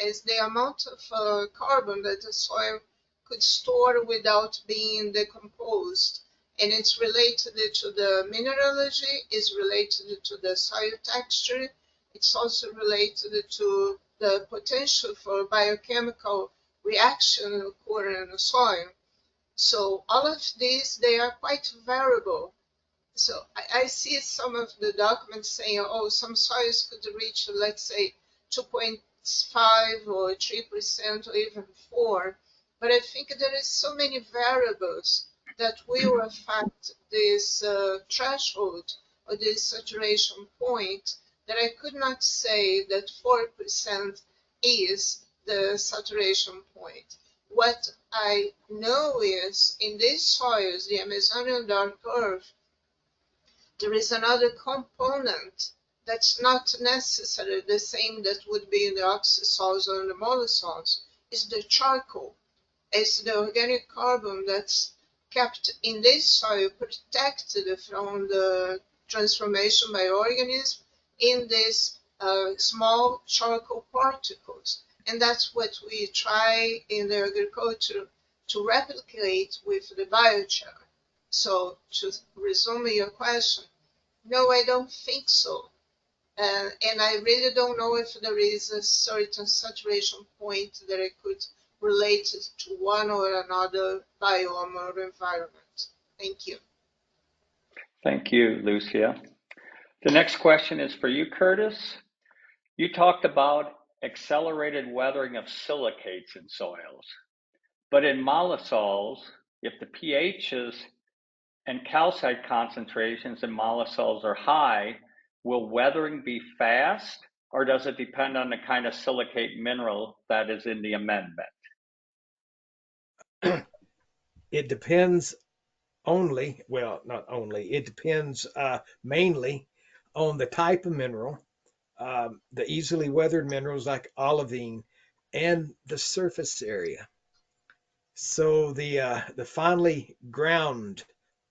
as the amount of carbon that the soil could store without being decomposed. And it's related to the mineralogy, is related to the soil texture. It's also related to the potential for biochemical reaction occurring in the soil. So all of these, they are quite variable. So I see some of the documents saying, oh, some soils could reach, let's say, 2.5 or 3% or even 4. But I think there is so many variables that will affect this threshold or this saturation point that I could not say that 4% is the saturation point. What I know is in these soils, the Amazonian dark earth, there is another component that's not necessarily the same that would be in the oxisols or the mollisols, is the charcoal. It's the organic carbon that's kept in this soil, protected from the transformation by organisms in these small charcoal particles. And that's what we try in the agriculture to replicate with the biochar. So to resume your question, no, I don't think so. And I really don't know if there is a certain saturation point that I could relate it to one or another biome or environment. Thank you. Thank you, Lucia. The next question is for you, Curtis. You talked about accelerated weathering of silicates in soils, but in mollisols, if the pHs and calcite concentrations in mollisols are high, will weathering be fast, or does it depend on the kind of silicate mineral that is in the amendment? It depends only, well, not only, it depends mainly on the type of mineral, the easily weathered minerals like olivine, and the surface area. So the finely ground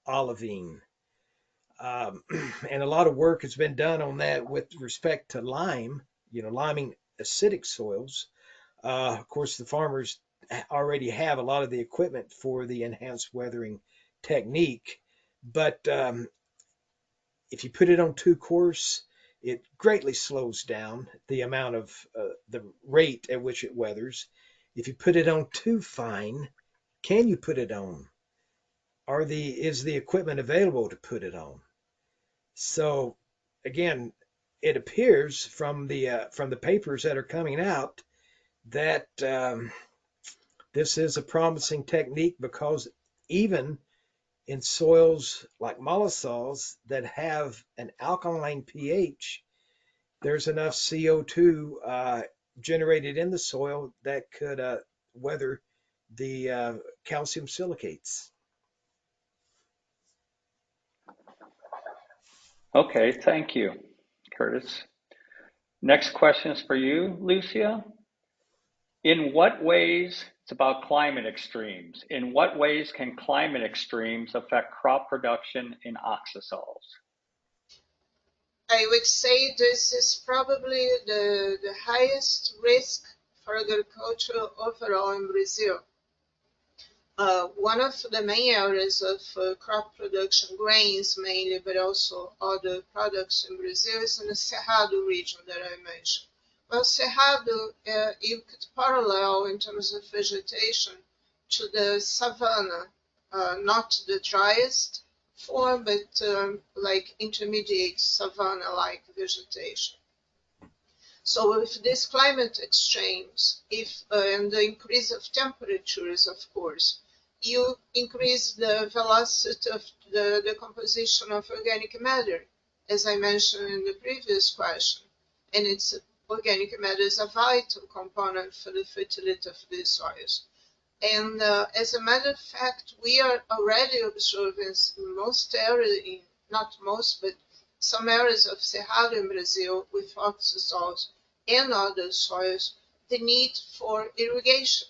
olivine, and a lot of work has been done on that with respect to lime, liming acidic soils. Of course, the farmers already have a lot of the equipment for the enhanced weathering technique, but if you put it on too coarse, it greatly slows down the amount of the rate at which it weathers. If you put it on too fine, can you put it on? Is the equipment available to put it on? So again, it appears from the papers that are coming out that this is a promising technique, because even in soils like mollisols that have an alkaline pH, there's enough CO2 generated in the soil that could weather the calcium silicates. Okay, thank you, Curtis. Next question is for you, Lucia. In what ways, it's about climate extremes, in what ways can climate extremes affect crop production in oxisols? I would say this is probably the highest risk for agriculture overall in Brazil. One of the main areas of crop production, grains mainly, but also other products in Brazil, is in the Cerrado region that I mentioned. Well, Cerrado, you could parallel in terms of vegetation to the savanna, not the driest form, but like intermediate savanna-like vegetation. So with these climate extremes, and the increase of temperatures, of course, you increase the velocity of the decomposition of organic matter, as I mentioned in the previous question. And organic matter is a vital component for the fertility of these soils. And as a matter of fact, we are already observing in most areas, not most, but some areas of Cerrado in Brazil with oxisols and other soils, the need for irrigation.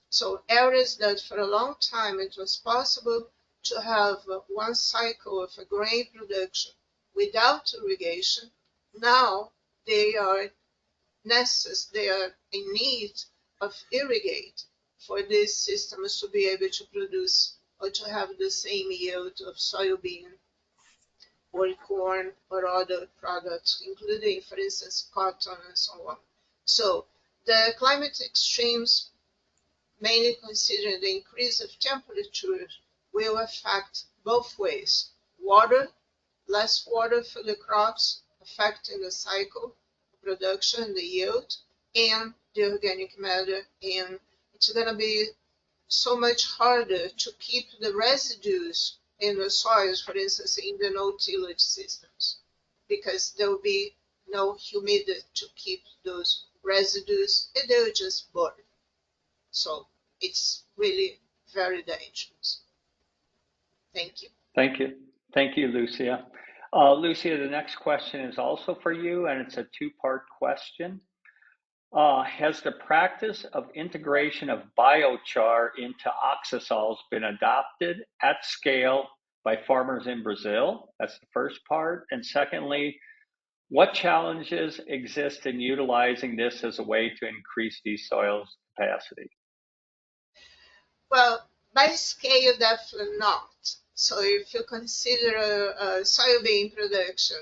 So areas that for a long time it was possible to have one cycle of a grain production without irrigation, now they are they are in need of irrigate for these systems to be able to produce or to have the same yield of soybean or corn or other products, including, for instance, cotton and so on. So the climate extremes, mainly considering the increase of temperature, will affect both ways. Water, less water for the crops, affecting the cycle, production, the yield, and the organic matter. And it's going to be so much harder to keep the residues in the soils, for instance, in the no-tillage systems, because there will be no humidity to keep those residues, and they will just burn. So it's really very dangerous. Thank you. Thank you. Thank you, Lucia. Lucia, the next question is also for you, and it's a two-part question. Has the practice of integration of biochar into oxisols been adopted at scale by farmers in Brazil? That's the first part. And secondly, what challenges exist in utilizing this as a way to increase these soils' capacity? Well, by scale, definitely not. So if you consider soybean production,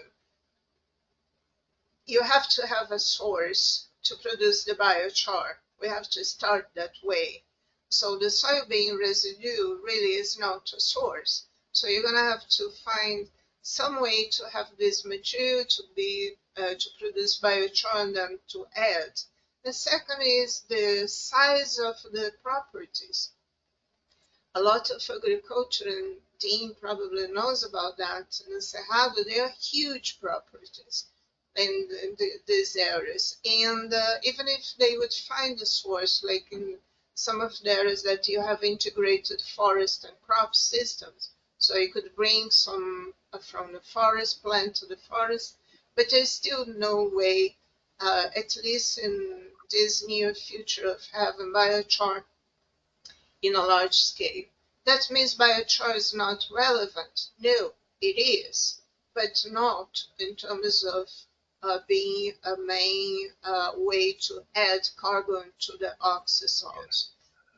you have to have a source to produce the biochar. We have to start that way. So the soybean residue really is not a source. So you're going to have to find some way to have this material to produce biochar and then to add. The second is the size of the properties. A lot of agriculture, and Dean probably knows about that, in the Cerrado, they are huge properties in these areas. And even if they would find a source, like in some of the areas that you have integrated forest and crop systems, so you could bring some from the forest, plant to the forest, but there's still no way, at least in this near future, of having biochar in a large scale. That means biochar is not relevant. No, it is, but not in terms of being a main way to add carbon to the oxisols.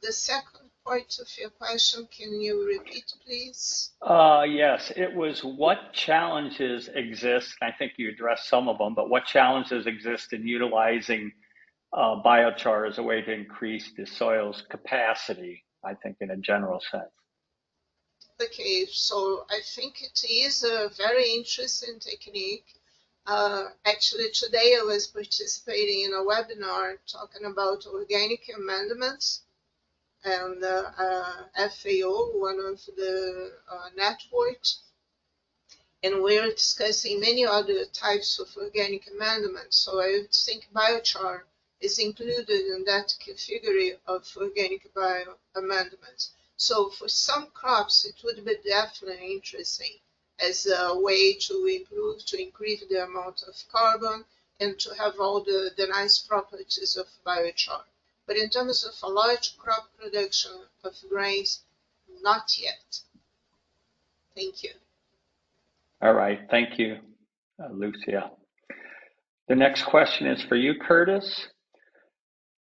The second part of your question, can you repeat, please? Yes, it was what challenges exist. I think you addressed some of them, but what challenges exist in utilizing biochar as a way to increase the soil's capacity, I think, in a general sense. Okay, so I think it is a very interesting technique. Actually, today I was participating in a webinar talking about organic amendments, and FAO, one of the networks, and we're discussing many other types of organic amendments. So I would think biochar is included in that category of organic bio amendments. So for some crops, it would be definitely interesting as a way to improve, to increase the amount of carbon and to have all the nice properties of biochar. But in terms of a large crop production of grains, not yet. Thank you. All right, thank you, Lucia. The next question is for you, Curtis.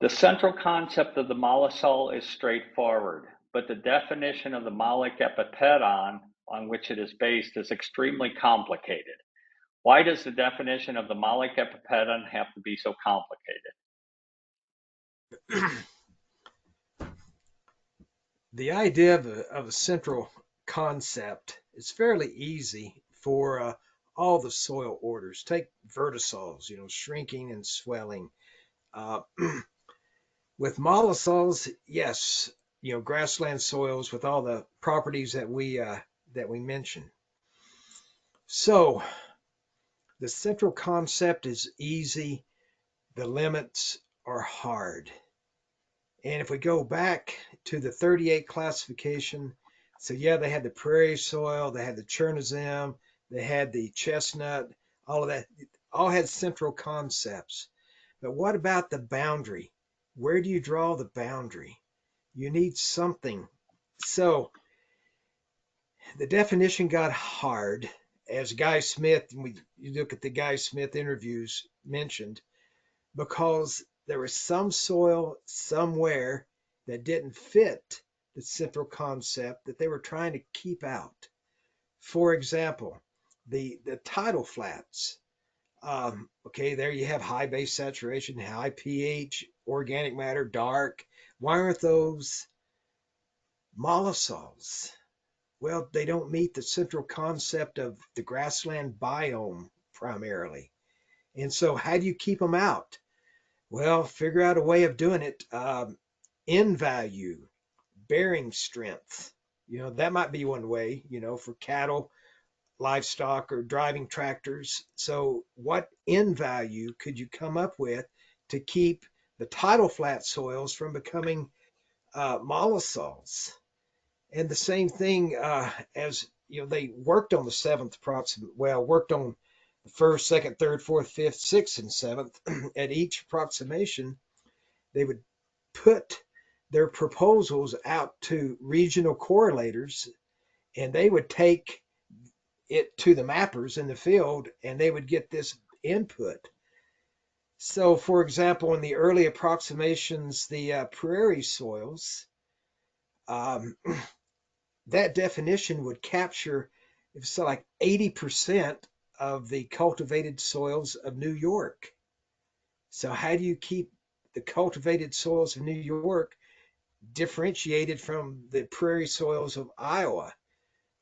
The central concept of the mollisol is straightforward, but the definition of the molic epipedon on which it is based is extremely complicated. Why does the definition of the molic epipedon have to be so complicated? The idea of a central concept is fairly easy for all the soil orders. Take vertisols, shrinking and swelling. With mollisols, yes, grassland soils with all the properties that we mentioned. So the central concept is easy. The limits are hard. And if we go back to the 38 classification, so yeah, they had the prairie soil, they had the Chernozem, they had the chestnut, all of that, all had central concepts. But what about the boundary? Where do you draw the boundary? You need something. So the definition got hard, as Guy Smith, you look at the Guy Smith interviews mentioned, because there was some soil somewhere that didn't fit the central concept that they were trying to keep out. For example, the tidal flats. Okay, there you have high base saturation, high pH, organic matter, dark. Why aren't those mollisols? Well, they don't meet the central concept of the grassland biome primarily. And so how do you keep them out? Well, figure out a way of doing it. N value, bearing strength. That might be one way, for cattle, livestock, or driving tractors. So what N value could you come up with to keep the tidal flat soils from becoming mollisols? And the same thing as, they worked on the seventh approximate, worked on the first, second, third, fourth, fifth, sixth, and seventh. At each approximation, they would put their proposals out to regional correlators, and they would take it to the mappers in the field, and they would get this input. So, for example, in the early approximations, the prairie soils, that definition would capture, it's like 80% of the cultivated soils of New York. So how do you keep the cultivated soils of New York differentiated from the prairie soils of Iowa?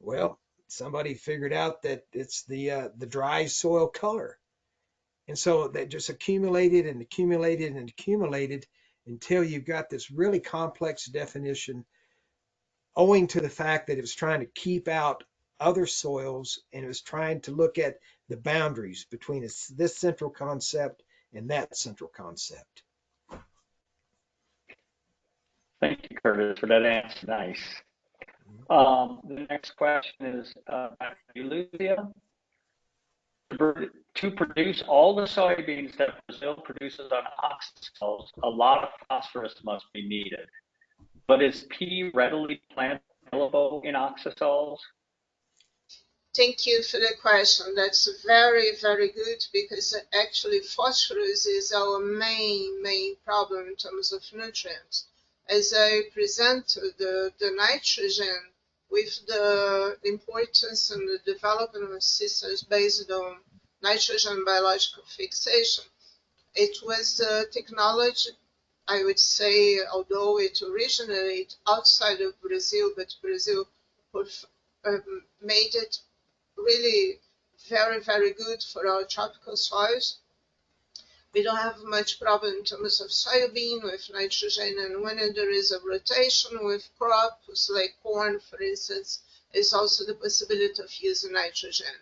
Well, somebody figured out that it's the dry soil color. And so that just accumulated and accumulated and accumulated until you've got this really complex definition, owing to the fact that it was trying to keep out other soils, and it was trying to look at the boundaries between this central concept and that central concept. Thank you, Curtis, for that answer. Nice. The next question is back to you, Lucia. To produce all the soybeans that Brazil produces on oxisols, a lot of phosphorus must be needed. But is P readily plant available in oxisols? Thank you for the question. That's very, very good, because actually phosphorus is our main problem in terms of nutrients. As I presented, the nitrogen, with the importance and the development of systems based on nitrogen biological fixation, it was a technology, I would say, although it originated outside of Brazil, but Brazil made it really very, very good for our tropical soils. We don't have much problem in terms of soybean with nitrogen, and when there is a rotation with crops like corn, for instance, is also the possibility of using nitrogen.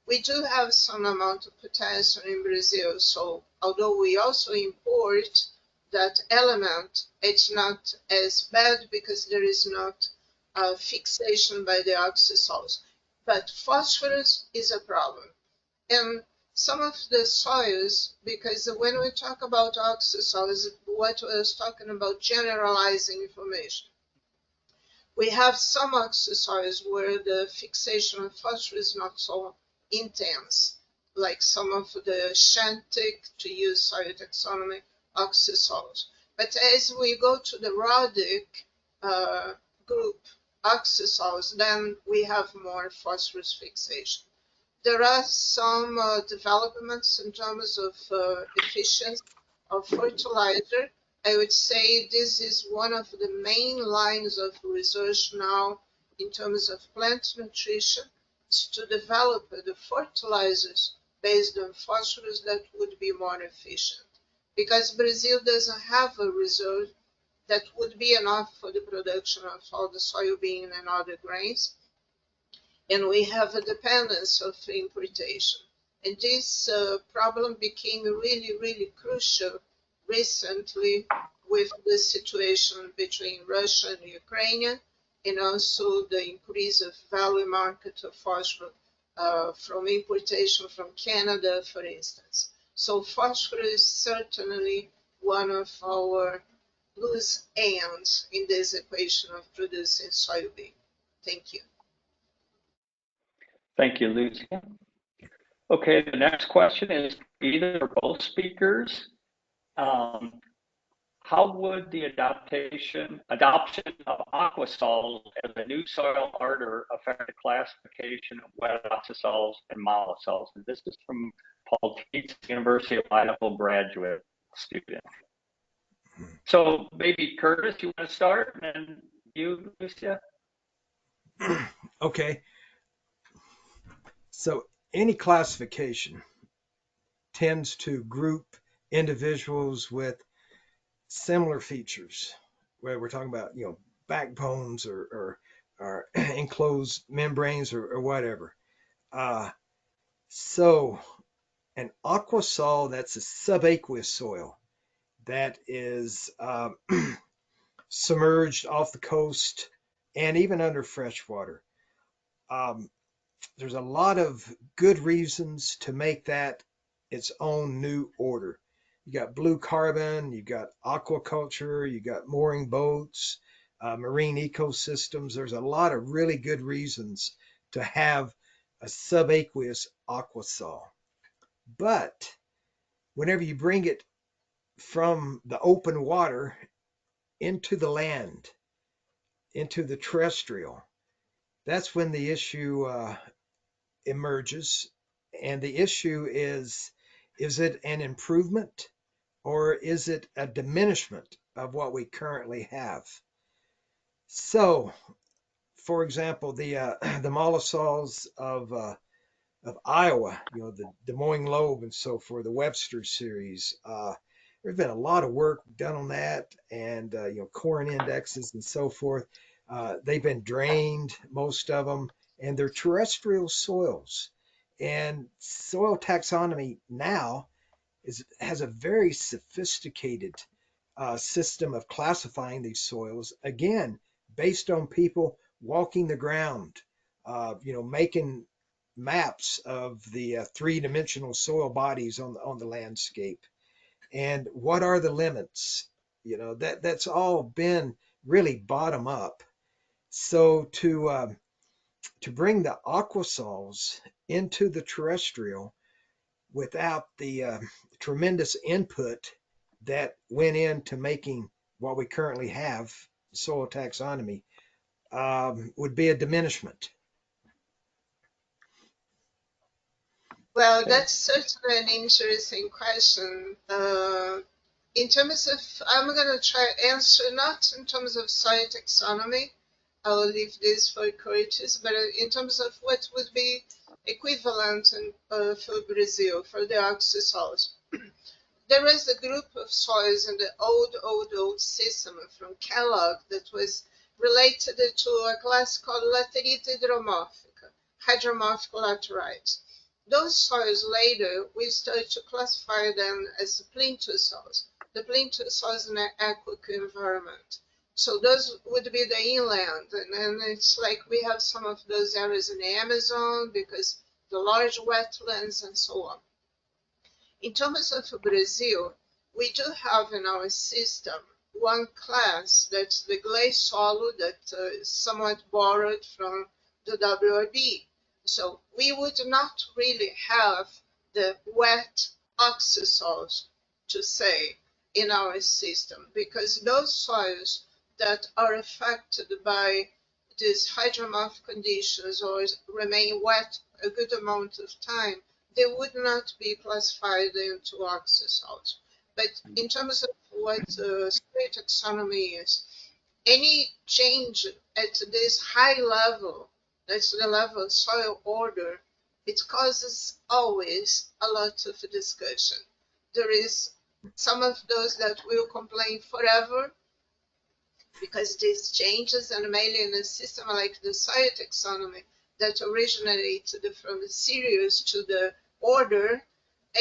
We do have some amount of potassium in Brazil, so although we also import that element, it's not as bad because there is not a fixation by the oxisols. But phosphorus is a problem. And some of the soils, because when we talk about oxisols, what I was talking about generalizing information. We have some oxisols where the fixation of phosphorus is not so intense, like some of the Shantic, to use soil taxonomy, oxisols. But as we go to the rhodic group oxisols, then we have more phosphorus fixation. There are some developments in terms of efficiency of fertilizer. I would say this is one of the main lines of research now in terms of plant nutrition, is to develop the fertilizers based on phosphorus that would be more efficient. Because Brazil doesn't have a reserve that would be enough for the production of all the soybean and other grains. And we have a dependence of importation. And this problem became really, really crucial recently with the situation between Russia and Ukraine, and also the increase of value market of phosphorus from importation from Canada, for instance. So phosphorus is certainly one of our loose ends in this equation of producing soybean. Thank you. Thank you, Lucia. Okay, the next question is either or both speakers. How would the adoption of Oxisols as a new soil starter affect the classification of wet Oxisols and Mollisols? And this is from Paul Teets, University of Idaho graduate student. So maybe Curtis, you want to start, and you, Lucia? Okay. So any classification tends to group individuals with similar features, where we're talking about, backbones or enclosed membranes or whatever. So an aquasol, that's a subaqueous soil that is submerged off the coast and even under fresh water. There's a lot of good reasons to make that its own new order. You got blue carbon, you got aquaculture, you got mooring boats, marine ecosystems. There's a lot of really good reasons to have a subaqueous aquasol. But whenever you bring it from the open water into the land, into the terrestrial, that's when the issue emerges. And the issue is it an improvement or is it a diminishment of what we currently have? So, for example, the mollisols of Iowa, the Des Moines lobe and so forth, the Webster series. There's been a lot of work done on that, and corn indexes and so forth. They've been drained, most of them, and they're terrestrial soils. And soil taxonomy now has a very sophisticated system of classifying these soils, again, based on people walking the ground, making maps of the three-dimensional soil bodies on the landscape. And what are the limits? That's all been really bottom up. So to bring the aquasols into the terrestrial without the tremendous input that went into making what we currently have, soil taxonomy, would be a diminishment. Well, that's certainly an interesting question. In terms of, I'm going to try answer not in terms of soil taxonomy. I'll leave this for Curtis, but in terms of what would be equivalent for Brazil, for the Oxisols. There was a group of soils in the old system from Kellogg that was related to a class called laterite hydromorphic laterites. Those soils later, we started to classify them as plinto soils. The plinto soils in an aquatic environment. So those would be the inland, and it's like we have some of those areas in the Amazon because the large wetlands and so on. In terms of Brazil, we do have in our system one class that's the glaze solo that is somewhat borrowed from the WRB. So we would not really have the wet oxisols, to say, in our system, because those soils that are affected by these hydromorphic conditions or remain wet a good amount of time, they would not be classified into oxisols. But in terms of what soil taxonomy is, any change at this high level, that's the level of soil order, it causes always a lot of discussion. There is some of those that will complain forever, because these changes, and mainly in a system like the soil taxonomy that originated from the series to the order,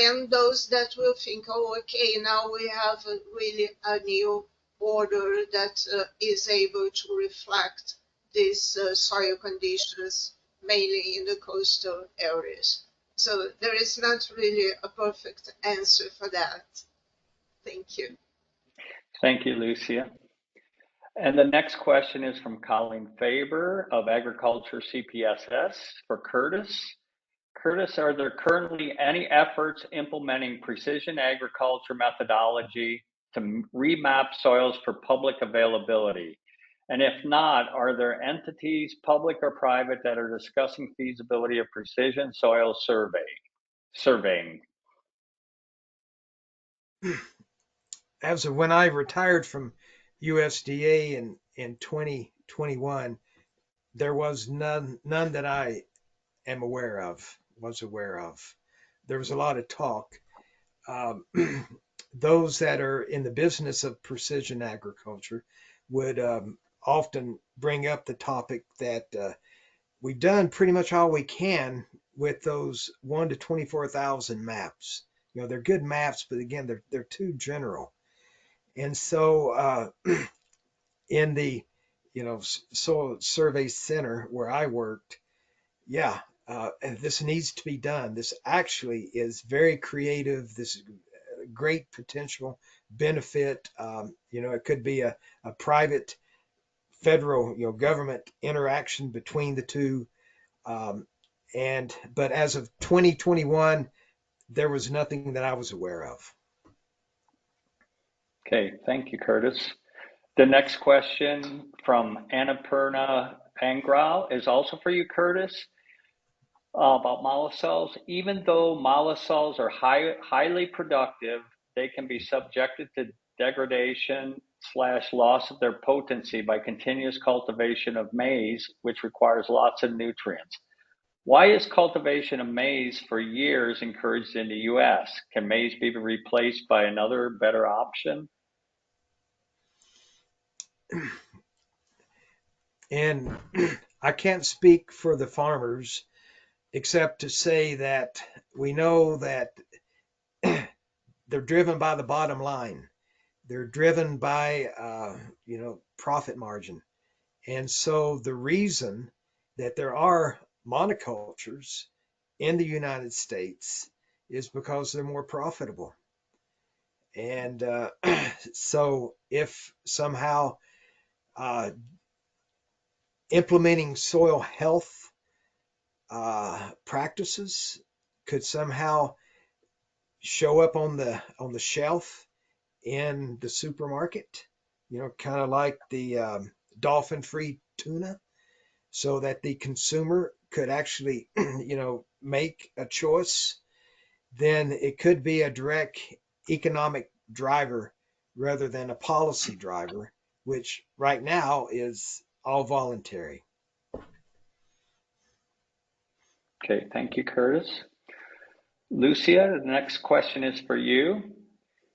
and those that will think, oh, okay, now we have really a new order that is able to reflect these soil conditions, mainly in the coastal areas. So there is not really a perfect answer for that. Thank you. Thank you, Lucia. And the next question is from Colleen Faber of Agriculture CPSS for Curtis. Curtis, are there currently any efforts implementing precision agriculture methodology to remap soils for public availability? And if not, are there entities, public or private, that are discussing feasibility of precision soil surveying? As of when I retired from USDA in 2021, there was none that I was aware of. There was a lot of talk. Um, those that are in the business of precision agriculture would often bring up the topic that we've done pretty much all we can with those 1 to 24,000 maps. You know, they're good maps, but again, they're too general. And so in the soil survey center where I worked, yeah, this needs to be done. This actually is very creative. This is great potential benefit. It could be a private federal, government interaction between the two. But as of 2021, there was nothing that I was aware of. Okay, thank you, Curtis. The next question from Annapurna Angral is also for you, Curtis, about mollisols. Even though mollisols are highly productive, they can be subjected to degradation / loss of their potency by continuous cultivation of maize, which requires lots of nutrients. Why is cultivation of maize for years encouraged in the US? Can maize be replaced by another better option? And I can't speak for the farmers except to say that we know that they're driven by the bottom line. They're driven by, profit margin. And so the reason that there are monocultures in the United States is because they're more profitable. And so if somehow implementing soil health practices could somehow show up on the shelf in the supermarket, kind of like the dolphin-free tuna, so that the consumer could actually, make a choice, then it could be a direct economic driver rather than a policy driver, which right now is all voluntary. Okay, thank you, Curtis. Lucia, the next question is for you.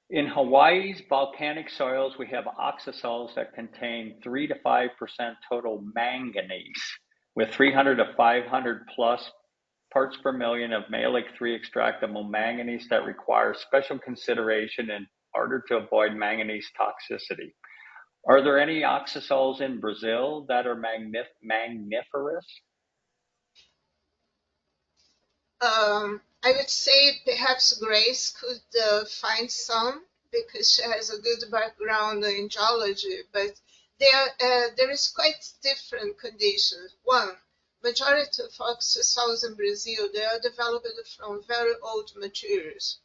In Hawaii's volcanic soils, we have oxisols that contain 3 to 5% total manganese, with 300 to 500 plus parts per million of malic 3 extractable manganese that require special consideration in order to avoid manganese toxicity. Are there any oxisols in Brazil that are magniferous? I would say perhaps Grace could find some because she has a good background in geology, but there is quite different conditions. One, majority of oxisols in Brazil, they are developed from very old materials.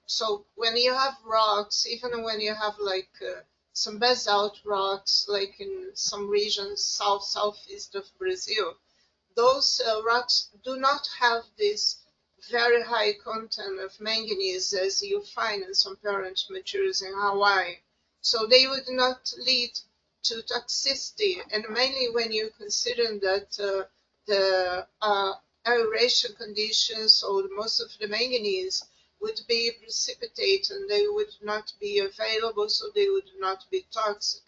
So when you have rocks, even when you have like some basalt rocks, like in some regions southeast of Brazil, those rocks do not have this very high content of manganese as you find in some parent materials in Hawaii. So they would not lead to toxicity. And mainly when you consider that the aeration conditions, so most of the manganese would be precipitate and they would not be available, so they would not be toxic.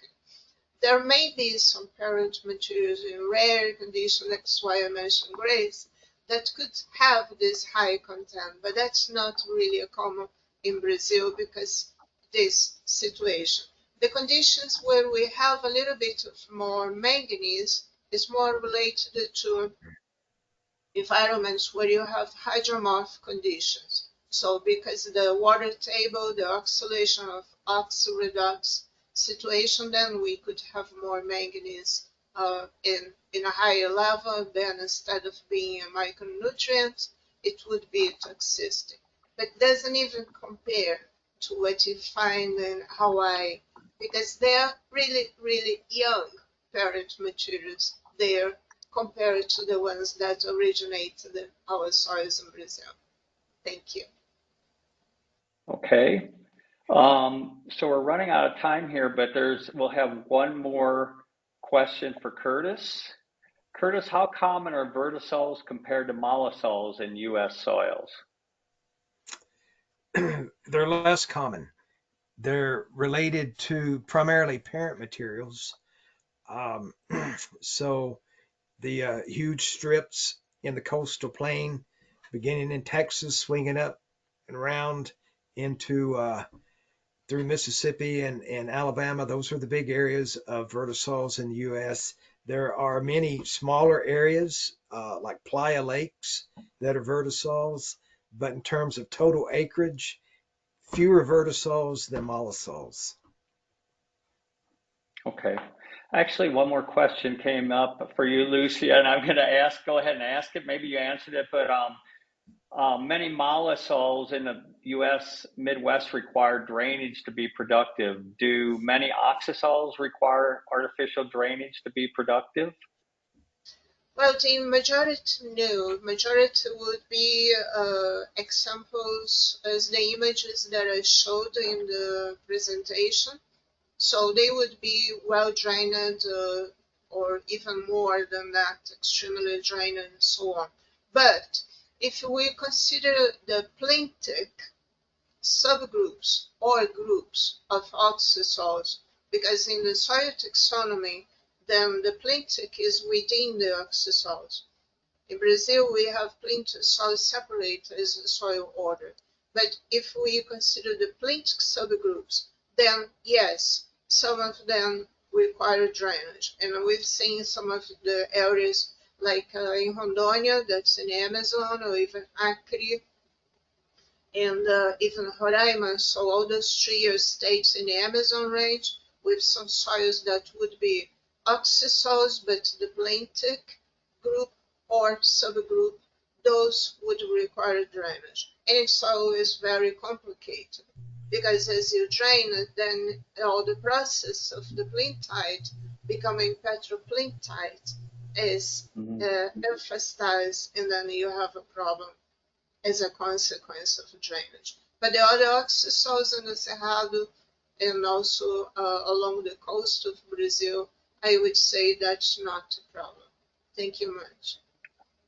there may be some parent materials in rare conditions, like why I mentioned Grace, that could have this high content, but that's not really a common in Brazil because this situation. The conditions where we have a little bit of more manganese is more related to environments where you have hydromorph conditions. So because the water table, the oscillation of oxo-redox situation, then we could have more manganese in a higher level. Then instead of being a micronutrient, it would be toxicity. But it doesn't even compare to what you find in Hawaii because they're really, really young parent materials there compared to the ones that originated in our soils in Brazil. Thank you. Okay. So we're running out of time here, but we'll have one more question for Curtis. Curtis, how common are vertisols compared to mollisols in U.S. soils? They're less common. They're related to primarily parent materials. Um, so the huge strips in the coastal plain, beginning in Texas, swinging up and around into through Mississippi and Alabama. Those are the big areas of vertisols in the U.S. There are many smaller areas like playa lakes that are vertisols, but in terms of total acreage, fewer vertisols than mollisols. Okay. Actually, one more question came up for you, Lucia, and I'm going to go ahead and ask it. Maybe you answered it, but many mollisols in the U.S. Midwest require drainage to be productive. Do many oxisols require artificial drainage to be productive? Well, the majority, no. Majority would be examples as the images that I showed in the presentation. So they would be well drained or even more than that, extremely drained and so on. But if we consider the plaintic subgroups or groups of oxisols, because in the soil taxonomy, then the plaintic is within the oxisols. In Brazil, we have plaintic soils separate as a soil order. But if we consider the plaintic subgroups, then yes, some of them require drainage. And we've seen some of the areas like in Rondônia, that's in the Amazon, or even Acre, and even Roraima, so all those 3 states in the Amazon range with some soils that would be oxisols, but the plaintic group or subgroup, those would require drainage. And it's always very complicated because as you drain it, then all the process of the plintite becoming petroplintite is emphasized, and then you have a problem as a consequence of drainage. But the other oxisols in the Cerrado and also along the coast of Brazil, I would say that's not a problem. Thank you much.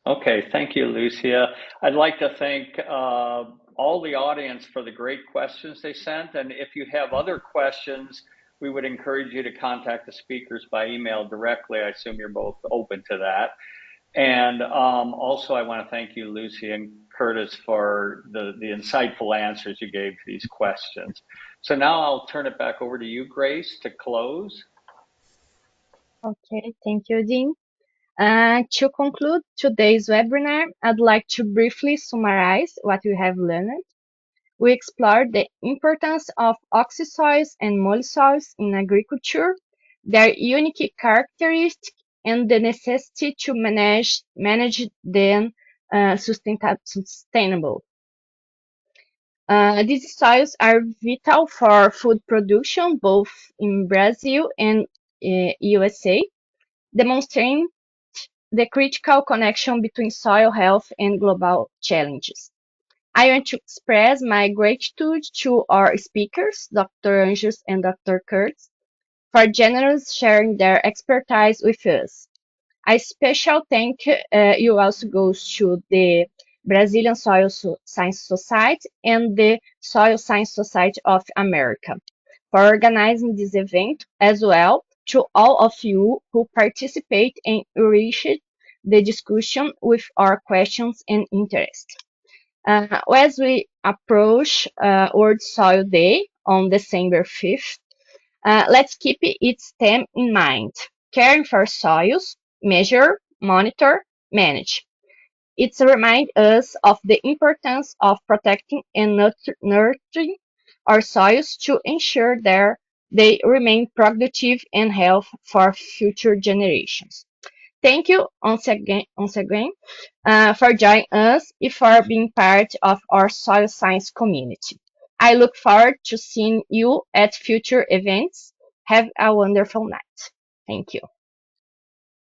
Okay, thank you, Lucia. I'd like to thank all the audience for the great questions they sent. And if you have other questions, we would encourage you to contact the speakers by email directly. I assume you're both open to that. And also, I want to thank you, Lucy and Curtis, for the insightful answers you gave to these questions. So now I'll turn it back over to you, Grace, to close. Okay, thank you, Dean. To conclude today's webinar, I'd like to briefly summarize what we have learned. We explored the importance of oxisols and mollisols in agriculture, their unique characteristics, and the necessity to manage them sustainable. These soils are vital for food production, both in Brazil and USA, demonstrating the critical connection between soil health and global challenges. I want to express my gratitude to our speakers, Dr. Anjos and Dr. Kurtz, for generously sharing their expertise with us. A special thank you also goes to the Brazilian Soil Science Society and the Soil Science Society of America for organizing this event, as well to all of you who participate and enriched the discussion with our questions and interest. As we approach World Soil Day on December 5th, let's keep its theme in mind: caring for soils, measure, monitor, manage. It reminds us of the importance of protecting and nurturing our soils to ensure that they remain productive and healthy for future generations. Thank you once again for joining us and for being part of our soil science community. I look forward to seeing you at future events. Have a wonderful night. Thank you.